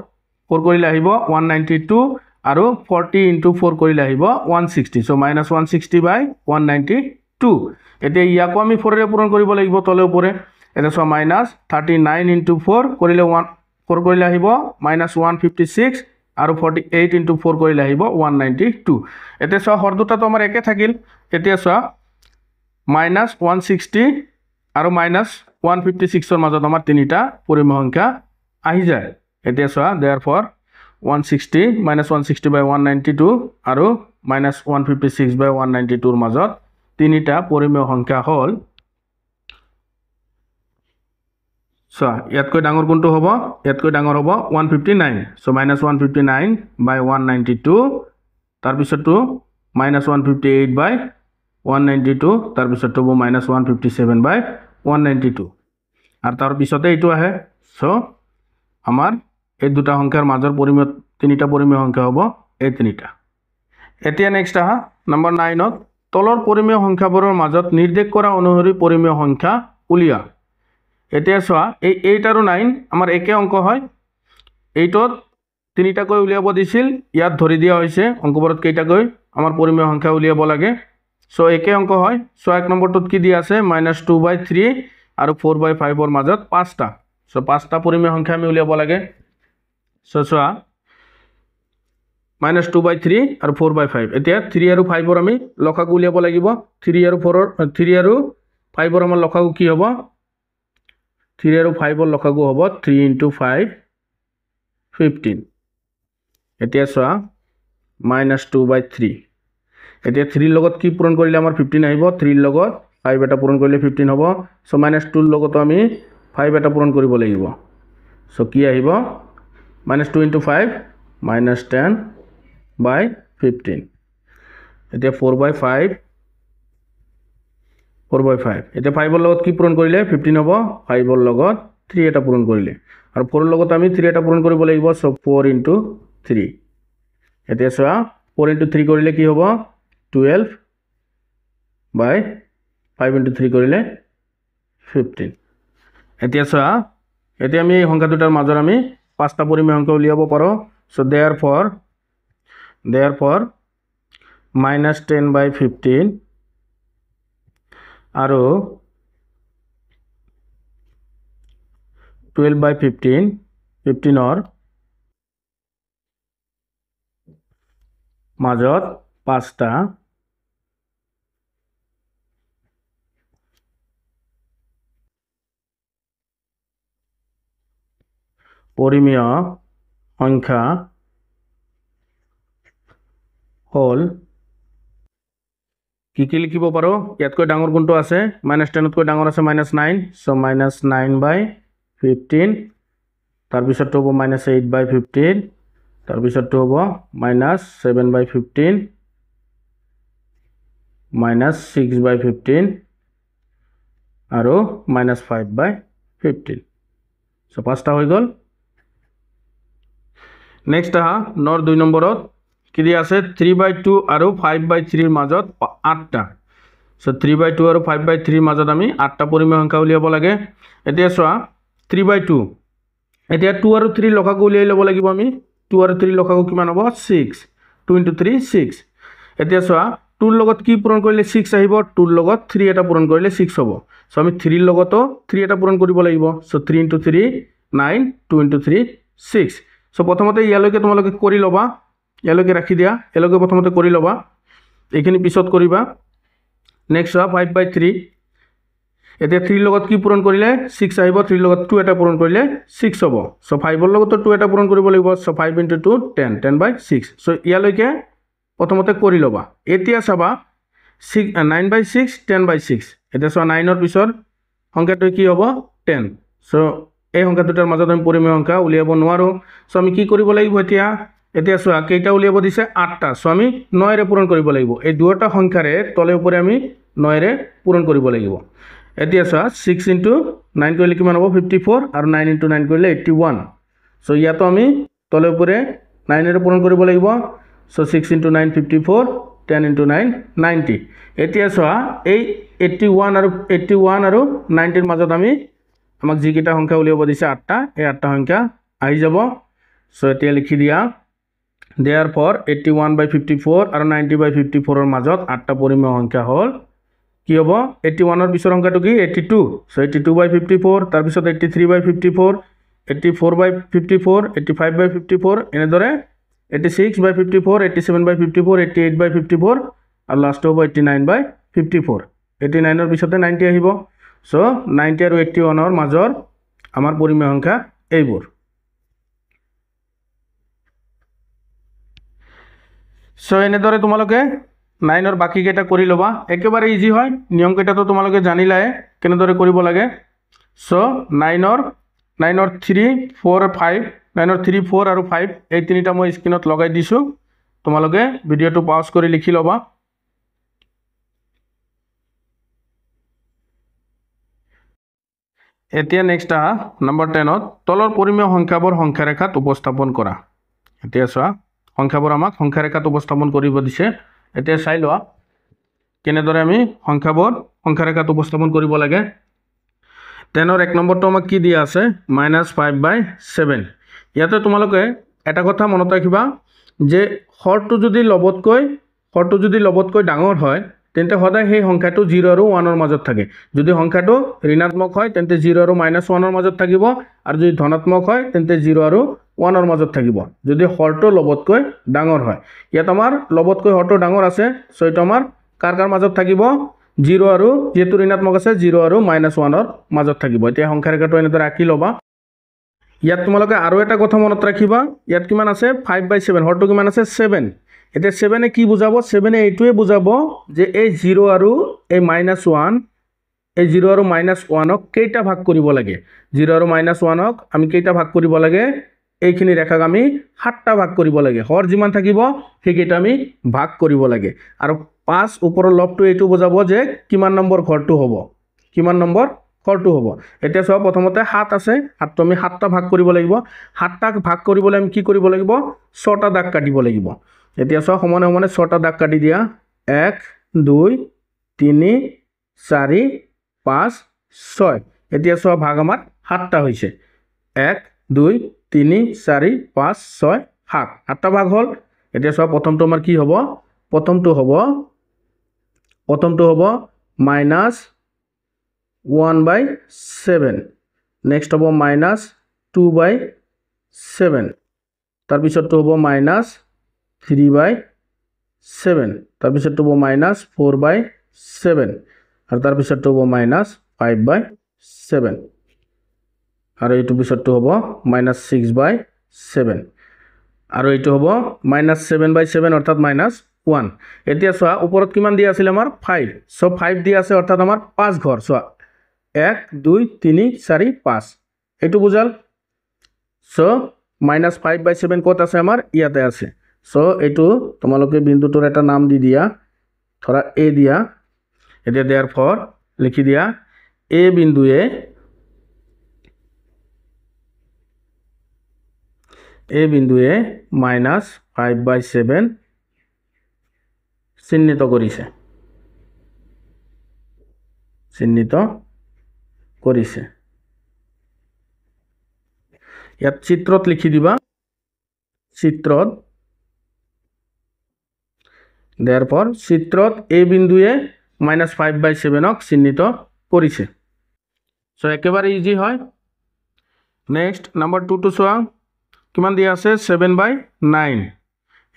4 কৰিলে আহিব 192 আৰু 40 * 4 কৰিলে আহিব 160 সো -160/192 এতিয়া ইয়াকো আমি 4 ৰে পূৰণ কৰিব লাগিব তলে ওপৰে এটা চোৱা -39 * 4 কৰিলে 4 কৰিলে আহিব -156 আৰু 48 * 4 কৰিলে আহিব 192 এতিয়া চোৱা হৰ দুটাটো আমাৰ একে থাকিল এতিয়া চোৱা -160 আৰু -156 ৰ মাজত আমাৰ তিনিটা পৰিমেয় সংখ্যা আহি যায় এতিয়া চোৱা therefore 160 -160/192 আৰু -156/192 ৰ মাজত তিনিটা পৰিমেয় সংখ্যা হ'ল সো ইয়াতকৈ ডাঙৰ কোনটো হ'ব ইয়াতকৈ ডাঙৰ হ'ব 159 সো -159/192 তাৰ পিছতো -158/192 তাৰ পিছতো হ'ব -157/192 আৰু তাৰ পিছতে এইটো আহে সো আমাৰ এই দুটা সংখ্যাৰ মাজৰ পৰিমেয় তিনিটা পৰিমেয় সংখ্যা হ'ব এই তিনিটা এতিয়া নেক্সট আহা নম্বৰ 9ত তলৰ পৰিমেয় সংখ্যাবোৰৰ মাজত নিৰ্দেশ কৰা অনুসৰি পৰিমেয় সংখ্যা উলিয়া এতিয়া চোৱা এই 8 আৰু 9 আমাৰ একে অংক হয়। 8ত তিনিটাকৈ উলিয়াব দিছিল, ইয়াত ধৰি দিয়া হৈছে অংকবোৰত কেইটাকৈ আমাৰ পৰিমেয় সংখ্যা উলিয়াব লাগে। সো একে অংক হয়। সো 1 নম্বৰটোত কি দিয়া আছে -2/3 আৰু 4/5ৰ মাজত 5টা। সো 5টা পৰিমেয় সংখ্যা আমি উলিয়াব লাগে। সো চোৱা -2/3 আৰু 4/5। এতিয়া 3 আৰু 5ৰ আমি লসাগু উলিয়াব লাগিব। 3 আৰু 5ৰ আমাৰ লসাগু কি হ'ব? 3 আৰু 5ৰ লসাগু হ'ব 3 × 5 15। এতিয়া চোৱা -2/3। এতিয়া 3ৰ লগত কি পূৰণ কৰিলে আমাৰ 15 আহিব? 3ৰ লগত 5 এটা পূৰণ কৰিলে 15 হ'ব। সো -2ৰ লগতো আমি 5 এটা পূৰণ কৰিব লাগিব। সো কি আহিব? -2 × 5 -10/15। এতিয়া 4/5 এতিয়া 5ৰ লগত কি পূৰণ কৰিলে 15 হ'ব। 5ৰ লগত 3 এটা পূৰণ কৰিলে আৰু 4ৰ লগত আমি 3 এটা পূৰণ কৰিব লাগিব। সো 4 × 3। এতিয়া চোৱা 4 × 3 কৰিলে কি হ'ব? 12/5 × 3 কৰিলে 15। এতিয়া চোৱা এতিয়া আমি এই সংখ্যা দুটাৰ মাজৰ আমি 5টা পৰিমেয় সংখ্যা উলিয়াব পাৰোঁ। সো therefore -10/15 আৰু 12/15 15ৰ মাজত 5টা পৰিমেয় সংখ্যা হ'ল কি লিখিব পাৰোঁ? ইয়াতকৈ ডাঙৰ কোনটো আছে? -10তকৈ ডাঙৰ আছে -9। সো -9/15। তাৰপিছতটো হ'ব -8/15। তাৰপিছতটো হ'ব -7/15 -6/15 আৰু -5/15। সো 5টা হৈ গ'ল। নেক্সট আহা 9ৰ 2 নম্বৰত কি দিয়া আছে? 3/2 আৰু 5/3ৰ মাজত 8টা। সো 3/2 আৰু 5/3ৰ মাজত আমি 8টা পৰিমেয় সংখ্যা উলিয়াব লাগে। এতিয়া চোৱা 3/2। এতিয়া 2 আৰু 3 লসাগু উলিয়াই ল'ব লাগিব আমি। 2 আৰু 3 লসাগু কিমান হ'ব? 6। 2 × 3 6। এতিয়া চোৱা 2ৰ লগত কি পূৰণ কৰিলে 6 আহিব? 2ৰ লগত 3 এটা পূৰণ কৰিলে 6 হ'ব। সো আমি 3ৰ লগতো 3 এটা পূৰণ কৰিব লাগিব। সো 3 × 3 9, 2 × 3 6। সো প্ৰথমতে ইয়ালৈকে তোমালোকে কৰি ল'বা, ইয়ালৈকে ৰাখি দিয়া, ইয়ালৈকে প্ৰথমতে কৰি ল'বা, এইখিনি পিছত কৰিবা। নেক্সট চোৱা 5/3। এতিয়া 3ৰ লগত কি পূৰণ কৰিলে 6 আহিব। 3ৰ লগত 2 এটা পূৰণ কৰিলে 6 হ'ব। সো 5ৰ লগতো 2 এটা পূৰণ কৰিব লাগিব। সো 5 × 2 10 10/6। সো ইয়ালৈকে প্ৰথমতে কৰি ল'বা। এতিয়া চাবা 9/6 10/6। এতিয়া চোৱা 9ৰ পিছৰ সংখ্যাটো কি হ'ব? 10। সো এই সংখ্যা দুটাৰ মাজত আমি পৰিমেয় সংখ্যা উলিয়াব নোৱাৰোঁ। সো আমি কি কৰিব লাগিব এতিয়া? এতিয়া চোৱা কেইটা উলিয়াব দিছে? 8টা। সো আমি 9ৰে পূৰণ কৰিব লাগিব। এই দুয়োটা সংখ্যাৰে তলে ওপৰে আমি 9ৰে পূৰণ কৰিব লাগিব। এতিয়া চোৱা 6 × 9 কৰিলে কিমান হ'ব? 54 আৰু 9 × 9 কৰিলে 81। সো ইয়াতো আমি তলে ওপৰে 9ৰে পূৰণ কৰিব লাগিব। সো 6 × 9 54, 10 × 9 90। এতিয়া চোৱা এই 81 আৰু 90ৰ মাজত আমি আমাক যিকেইটা সংখ্যা উলিয়াব দিছে 8টা, এই 8টা সংখ্যা আহি যাব। সো এতিয়া লিখি দিয়া therefore 81/54 আৰু 90/54ৰ মাজত 8টা পৰিমেয় সংখ্যা হ'ল কি হ'ব? 81ৰ পিছৰ সংখ্যাটো কি? 82। সো 82/54, তাৰপিছত 83/54, 84/54, 85/54, এনেদৰে 86/54, 87/54, 88/54 আৰু লাষ্টটো হ'ব 89/54। 89ৰ পিছতে 90 আহিব। সো 90 আৰু 81ৰ মাজৰ আমাৰ পৰিমেয় সংখ্যা এইবোৰ। সো এনেদৰে তোমালোকে 9ৰ বাকীকেইটা কৰি ল'বা। একেবাৰে ইজি হয়, নিয়মকেইটাতো তোমালোকে জানিলাই কেনেদৰে কৰিব লাগে। সো 9ৰ 3, 4, 5, 9ৰ 3, 4 আৰু 5 এই তিনিটা মই স্ক্ৰীনত লগাই দিছোঁ। তোমালোকে ভিডিঅ'টো পজ কৰি লিখি ল'বা। এতিয়া নেক্সট আহা নম্বৰ 10ত তলৰ পৰিমেয় সংখ্যাবোৰ সংখ্যাৰেখাত উপস্থাপন কৰা। এতিয়া চোৱা সংখ্যাবোৰ আমাক সংখ্যাৰেখাত উপস্থাপন কৰিব দিছে। এতিয়া চাই লোৱা কেনেদৰে আমি সংখ্যাবোৰ সংখ্যাৰেখাত উপস্থাপন কৰিব লাগে। 10ৰ 1 নম্বৰটো আমাক কি দিয়া আছে -5/7 ইয়াতে তোমালোকে এটা কথা মনত ৰাখিবা যে হৰটো যদি লবতকৈ ডাঙৰ হয় তেন্তে সদায় সেই সংখ্যাটো 0 আৰু 1 ৰ মাজত থাকে যদি সংখ্যাটো ঋণাত্মক হয় তেন্তে 0 আৰু -1 ৰ মাজত থাকিব আৰু যদি ধনাত্মক হয় তেন্তে 0 আৰু 1 ৰ মাজত থাকিব যদি হৰটো লবতকৈ ডাঙৰ হয় ইয়াত আমাৰ লবতকৈ হৰটো ডাঙৰ আছে সো এটা আমাৰ কাৰ মাজত থাকিব 0 আৰু যেহেতু ঋণাত্মক আছে 0 আৰু -1 ৰ মাজত থাকিব এতিয়া সংখ্যা ৰেখাটো এনেদৰে আঁকি ল'বা ইয়াত তোমালোকে আৰু এটা কথা মনত ৰাখিবা ইয়াত কিমান আছে 5/7 হৰটো কিমান আছে 7 এতিয়া 7 এ কি বুজাব 7 এ এইটোৱে বুজাব যে এই 0 আৰু এই -1 এই 0 আৰু -1 ক কেইটা ভাগ কৰিব লাগে 0 আৰু -1 ক আমি কেইটা ভাগ কৰিব লাগে এইখিনি ৰেখাক আমি 7টা ভাগ কৰিব লাগে হৰ যিমান থাকিব সেইকেইটা আমি ভাগ কৰিব লাগে আৰু 5 ওপৰৰ লবটো এইটো বুজাব যে কিমান নম্বৰ ঘৰটো হ'ব এতিয়া সব প্ৰথমতে 7 আছে 7টো আমি 7টা ভাগ কৰিব লাগিব 7টা ভাগ কৰিবলৈ আমি কি কৰিব লাগিব 6টা দাগ কাটিব লাগিব এতিয়া সব সমানে 6টা দাগ কাটি দিয়া 1 2 3 4 5 6 এতিয়া সব ভাগ আমাৰ 7টা হৈছে 1 2 3 4 5 6 7 7টা ভাগ হল এতিয়া সব প্ৰথমটো আমাৰ কি হ'ব প্ৰথমটো হ'ব -1/7 নেক্সট হ'ব -2/7 তাৰ পিছতটো হ'ব -3/7 তাৰ পিছতটো হ'ব -4/7 আৰু তাৰ পিছতটো হ'ব -5/7 আৰু এইটো পিছতটো হ'ব -6/7 আৰু এইটো হ'ব -7/7 অৰ্থাৎ -1 এতিয়া চোৱা ওপৰত কিমান দিয়া আছিল আমাৰ 5 সো 5 দিয়া আছে অৰ্থাৎ আমাৰ 5 ঘৰ চোৱা 1 2 3 4 5 এইটো বুজাল সো -5/7 কত আছে আমাৰ ইয়াতে আছে সো এইটো তোমালোকে বিন্দুটোৰ এটা নাম দি দিয়া ধৰা a দিয়া এতিয়া therefore লিখি দিয়া a বিন্দুৱে -5/7 চিহ্নিত কৰিছে ইয়াত চিত্ৰত লিখি দিবা চিত্ৰত therefore চিত্ৰত a বিন্দুৱে -5/7 ক চিহ্নিত কৰিছে সো একেবাৰে ইজি হয় নেক্সট নাম্বাৰ 2 টো চোৱা কিমান দিয়া আছে 7/9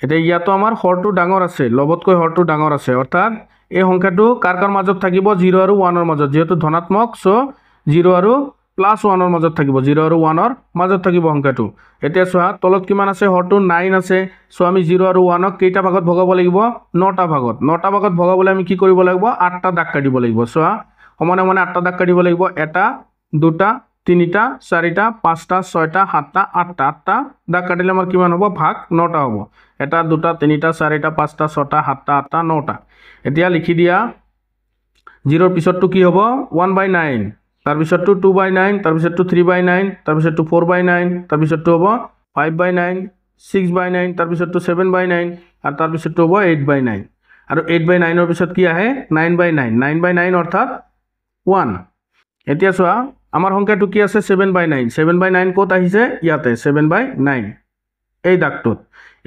এতিয়া ইয়াতো আমাৰ হৰটো ডাঙৰ আছে লবতকৈ হৰটো ডাঙৰ আছে অৰ্থাৎ এই সংখ্যাটো কাৰ মাজত থাকিব 0 আৰু 1 ৰ মাজত যেহেতু ধনাত্মক সো 0 আৰু +1 ৰ মাজত থাকিব 0 আৰু 1 ৰ মাজত থাকিব সংখ্যাটো এতিয়া চোৱা তলত কিমান আছে হৰটো 9 আছে সো আমি 0 আৰু 1 ক কেইটা ভাগত ভগাব লাগিব 9টা ভাগত ভগাবলৈ আমি কি কৰিব লাগিব 8টা দাগ কাটিব লাগিব চোৱা সমানে 8টা দাগ কাটিব লাগিব 1 2 3টা 4টা 5টা 6টা 7টা 8টা দাগ কাটিলে আমাৰ কিমান হ'ব ভাগ 9টা হ'ব 1 2 3টা 4টা 5টা 6টা 7টা 8টা 9টা এতিয়া লিখি দিয়া 0 ৰ পিছতটো কি হ'ব 1/9 তাৰ পিছতটো 2/9 তাৰ পিছতটো 3/9 তাৰ পিছতটো 4/9 তাৰ পিছতটো হ'ব 5/9 6/9 তাৰ পিছতটো 7/9 আৰু তাৰ পিছতটো হ'ব 8/9 আৰু 8/9 ৰ পিছত কি আহে 9/9 অৰ্থাৎ 1 এতিয়া চোৱা আমাৰ সংখ্যাটো কি আছে 7/9 ক'ত আহিছে ইয়াতে 7/9 এই দাগটোত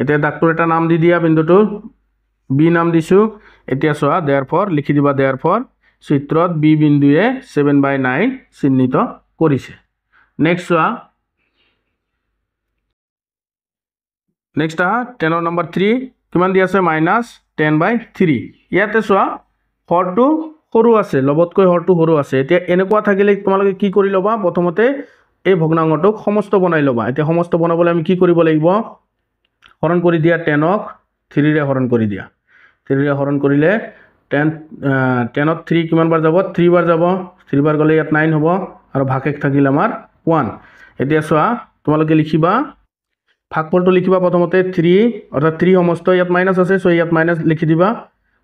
এতিয়া দাগটোৰ এটা নাম দি দিয়া বিন্দুটোৰ b নাম দিছো এতিয়া চোৱা therefore লিখি দিবা therefore চিত্ৰত b বিন্দুৱে 7/9 চিহ্নিত কৰিছে নেক্সট চোৱা নেক্সট 10 ৰ নম্বৰ 3 কিমান দি আছে -10/3 ইয়াতে চোৱা হৰটো সৰু আছে লবতকৈ হৰটো সৰু আছে এতিয়া এনেকুৱা থাকিলে তোমালোকে কি কৰি লবা প্ৰথমতে এই ভগ্নাংশটোক সমস্ত বনাই লবা এতিয়া সমস্ত বনাবলৈ আমি কি কৰিব লাগিব হৰণ কৰি দিয়া 10 ক 3 ৰে হৰণ কৰি দিয়া 3 ৰে হৰণ কৰিলে 10 ত 3 কিমান বাৰ যাব 3 বাৰ যাব 3 বাৰ গলে ইয়াত 9 হ'ব আৰু ভাগশেষ থাকিল আমাৰ 1 এতিয়া চোৱা তোমালোকে লিখিবা ভাগফলটো লিখিবা প্ৰথমতে 3 অৰ্থাৎ 3 সমস্ত ইয়াত মাইনাস আছে সো ইয়াত মাইনাস লিখি দিবা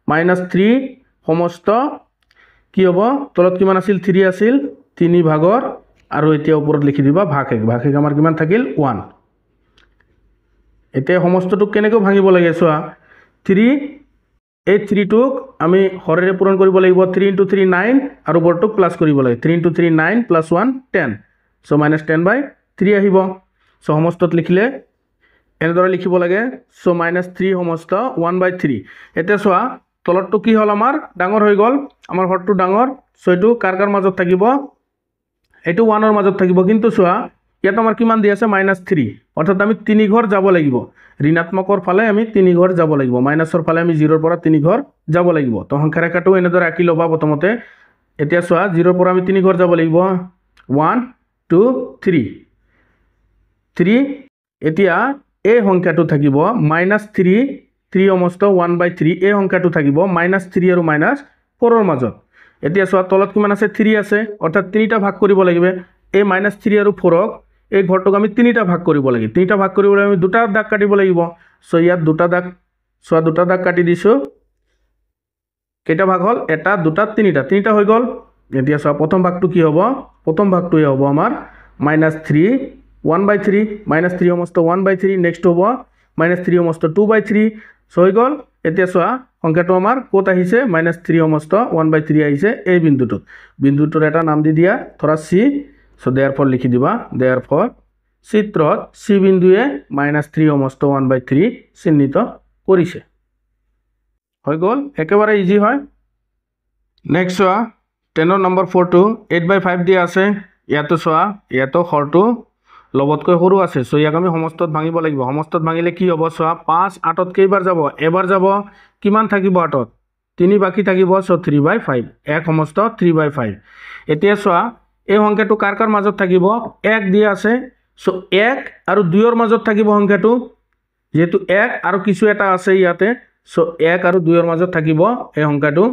-3 সমস্ত কি হ'ব তলত কিমান আছিল 3 আছিল 3 ভাগৰ আৰু এতিয়া ওপৰত লিখি দিবা ভাগশেষ আমাৰ কিমান থাকিল 1 এতিয়া সমস্তটো কেনেকৈ ভাঙিব লাগে চোৱা 3 এই 3টোক আমি হৰেৰে পূৰণ কৰিব লাগিব 3 × 3 9 আৰু ওপৰটোক প্লাছ কৰিব লাগে 3 × 3 9 + 1 10 সো -10/3 আহিব সো সমস্তত লিখিলে এনেদৰে লিখিব লাগে সো -3 সমস্ত 1/3 এতিয়া চোৱা তলৰটো কি হ'ল আমাৰ ডাঙৰ হৈ গ'ল আমাৰ হৰটো ডাঙৰ সো এটো কাৰ মাজত থাকিব এটো 1 ৰ মাজত থাকিব কিন্তু চোৱা ইয়াত আমাৰ কিমান দি আছে -3 অৰ্থাৎ আমি 3 ঘৰ যাব লাগিব ঋণাত্মকৰ ফালে আমি 3 ঘৰ যাব লাগিব মাইনাসৰ ফালে আমি 0 ৰ পৰা 3 ঘৰ যাব লাগিব তো সংখ্যা ৰেখাটো এনেদৰে আঁকি লবা প্ৰথমতে এতিয়া চোৱা 0 ৰ পৰা আমি 3 ঘৰ যাব লাগিব 1 2 3 3 এতিয়া এই সংখ্যাটো থাকিব -3 3 সমস্ত 1/3 এই সংখ্যাটো থাকিব -3 আৰু -4 ৰ মাজত এতিয়া চোৱা তলত কিমান আছে 3 আছে অৰ্থাৎ 3টা ভাগ কৰিব লাগিব এই -3 আৰু 4ক এই ঘৰটোক আমি 3টা ভাগ কৰিব লাগিব 3টা ভাগ কৰিবলৈ আমি দুটা দাগ কাটিব লাগিব সো ইয়াত দুটা দাগ চোৱা দুটা দাগ কাটি দিছো কেইটা ভাগ হল এটা দুটা তিনিটা হৈ গল এতিয়া চোৱা প্ৰথম ভাগটো কি হ'ব প্ৰথম ভাগটোই হ'ব আমাৰ -3 1/3 -3 সমস্ত 1/3 নেক্সট হ'ব -3 সমস্ত 2/3 সো হৈ গল এতিয়া চোৱা সংখ্যাটো আমাৰ কত আহিছে -3 সমস্ত 1/3 আহিছে এই বিন্দুটোৰ এটা নাম দি দিয়া ধৰা C সো therefore লিখি দিবা therefore চিত্ৰত C বিন্দুৱে -3 সমস্ত 1/3 চিহ্নিত কৰিছে হৈ গল একেবাৰে ইজি হয় নেক্সট চোৱা 10 নম্বৰ 4টো 8/5 দিয়া আছে ইয়াতো চোৱা ইয়াতো হৰটো লবতকৈ সৰু আছে সো ইয়াক আমি সমস্তত ভাঙিব লাগিব সমস্তত ভাঙিলে কি হ'ব চোৱা 5 8ত কেইবাৰ যাব এবাৰ যাব কিমান থাকিব 8ত 3 বাকি থাকিব সো 3/5 1 সমস্ত 3/5 এতিয়া চোৱা এই সংখ্যাটো কাৰ মাজত থাকিব 1 দিয়া আছে সো 1 আৰু 2 ৰ মাজত থাকিব সংখ্যাটো যেহেতু 1 আৰু কিছু এটা আছে ইয়াতে সো 1 আৰু 2 ৰ মাজত থাকিব এই সংখ্যাটো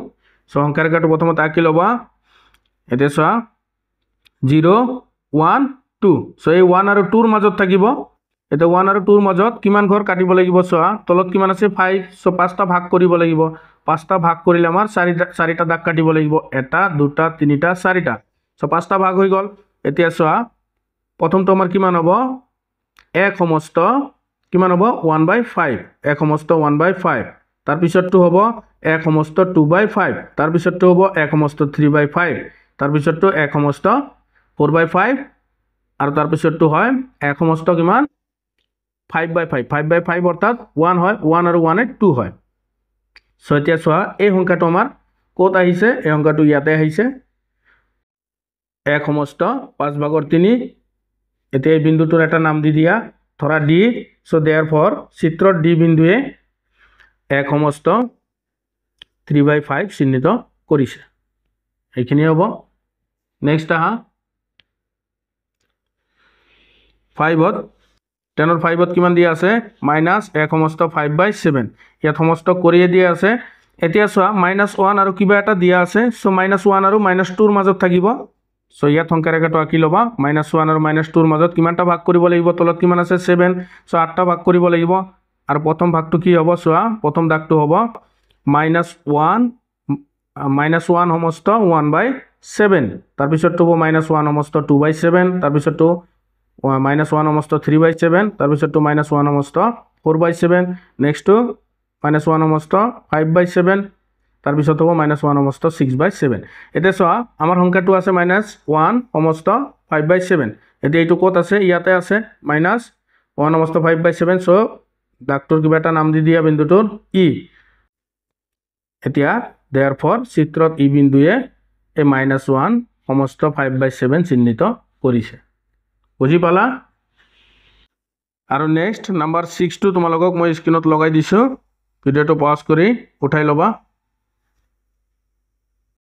সো সংখ্যাৰ ৰেখাটো প্ৰথমতে আঁকি লবা এতিয়া চোৱা 0 1 2 সো এই 1 আৰু 2 ৰ মাজত থাকিব এটা 1 আৰু 2 ৰ মাজত কিমান ঘৰ কাটিব লাগিব চোৱা তলত কিমান আছে 5 সো 5টা ভাগ কৰিব লাগিব 5টা ভাগ কৰিলে আমাৰ 4টা দাগ কাটিব লাগিব এটা দুটা তিনিটা 4টা সো 5টা ভাগ হৈ গল এতিয়া চোৱা প্ৰথমটো আমাৰ কিমান হ'ব 1 সমস্ত কিমান হ'ব 1/5 1 সমস্ত 1/5 তাৰ পিছৰটো হ'ব 1 সমস্ত 2/5 তাৰ পিছৰটো হ'ব 1 সমস্ত 3/5 তাৰ পিছৰটো 1 সমস্ত 4/5 আৰু তাৰ পিছৰটো হয় 1 সমস্ত কিমান 5/5 5/5 অৰ্থাৎ 1 হয় 1 আৰু 1 2 হয় সো এতিয়া চোৱা এই সংখ্যাটো আমাৰ ক'ত আহিছে এই সংখ্যাটো ইয়াতে আহিছে 1 সমস্ত 5/3 এতিয়া এই বিন্দুটোৰ এটা নাম দি দিয়া ধৰা D সো therefore চিত্ৰত D বিন্দুৱে 1 সমস্ত 3/5 চিহ্নিত কৰিছে এইখিনি হ'ব নেক্সট আহা 5ত 10ৰ 5ত কিমান দিয়া আছে -1 সমস্ত 5/7 ইয়াত সমস্ত কৰিয়ে দিয়া আছে এতিয়া চোৱা -1 আৰু কিবা এটা দিয়া আছে সো -1 আৰু -2 ৰ মাজত থাকিব সো ইয়াত সংখ্যা ৰেখাটো আঁকি লবা -1 আৰু -2 ৰ মাজত কিমানটা ভাগ কৰিব লাগিব তলত কিমান আছে 7 সো 8টা ভাগ কৰিব লাগিব আৰু প্ৰথম ভাগটো কি হ'ব চোৱা প্ৰথম দাগটো হ'ব -1 সমস্ত 1/7 তাৰ পিছৰটো হ'ব -1 সমস্ত 2/7 তাৰ পিছৰটো -1 সমস্ত 3/7 তাৰ পিছৰটো -1 সমস্ত 4/7 নেক্সটটো -1 সমস্ত 5/7 তাৰ পিছত হ'ব -1 সমস্ত 6/7 এতিয়া চোৱা আমাৰ সংখ্যাটো আছে -1 সমস্ত 5/7 এতিয়া এইটো ক'ত আছে ইয়াতে আছে -1 সমস্ত 5/7 সো দাগটোৰ কিবা এটা নাম দি দিয়া বিন্দুটোৰ E এতিয়া therefore চিত্ৰত E বিন্দুৱে এই -1 সমস্ত 5/7 চিহ্নিত কৰিছে বুজি পালা আৰু নেক্সট নাম্বাৰ 6টো তোমালোকক মই স্ক্ৰীনত লগাই দিছো ভিডিওটো পজ কৰি উঠাই লবা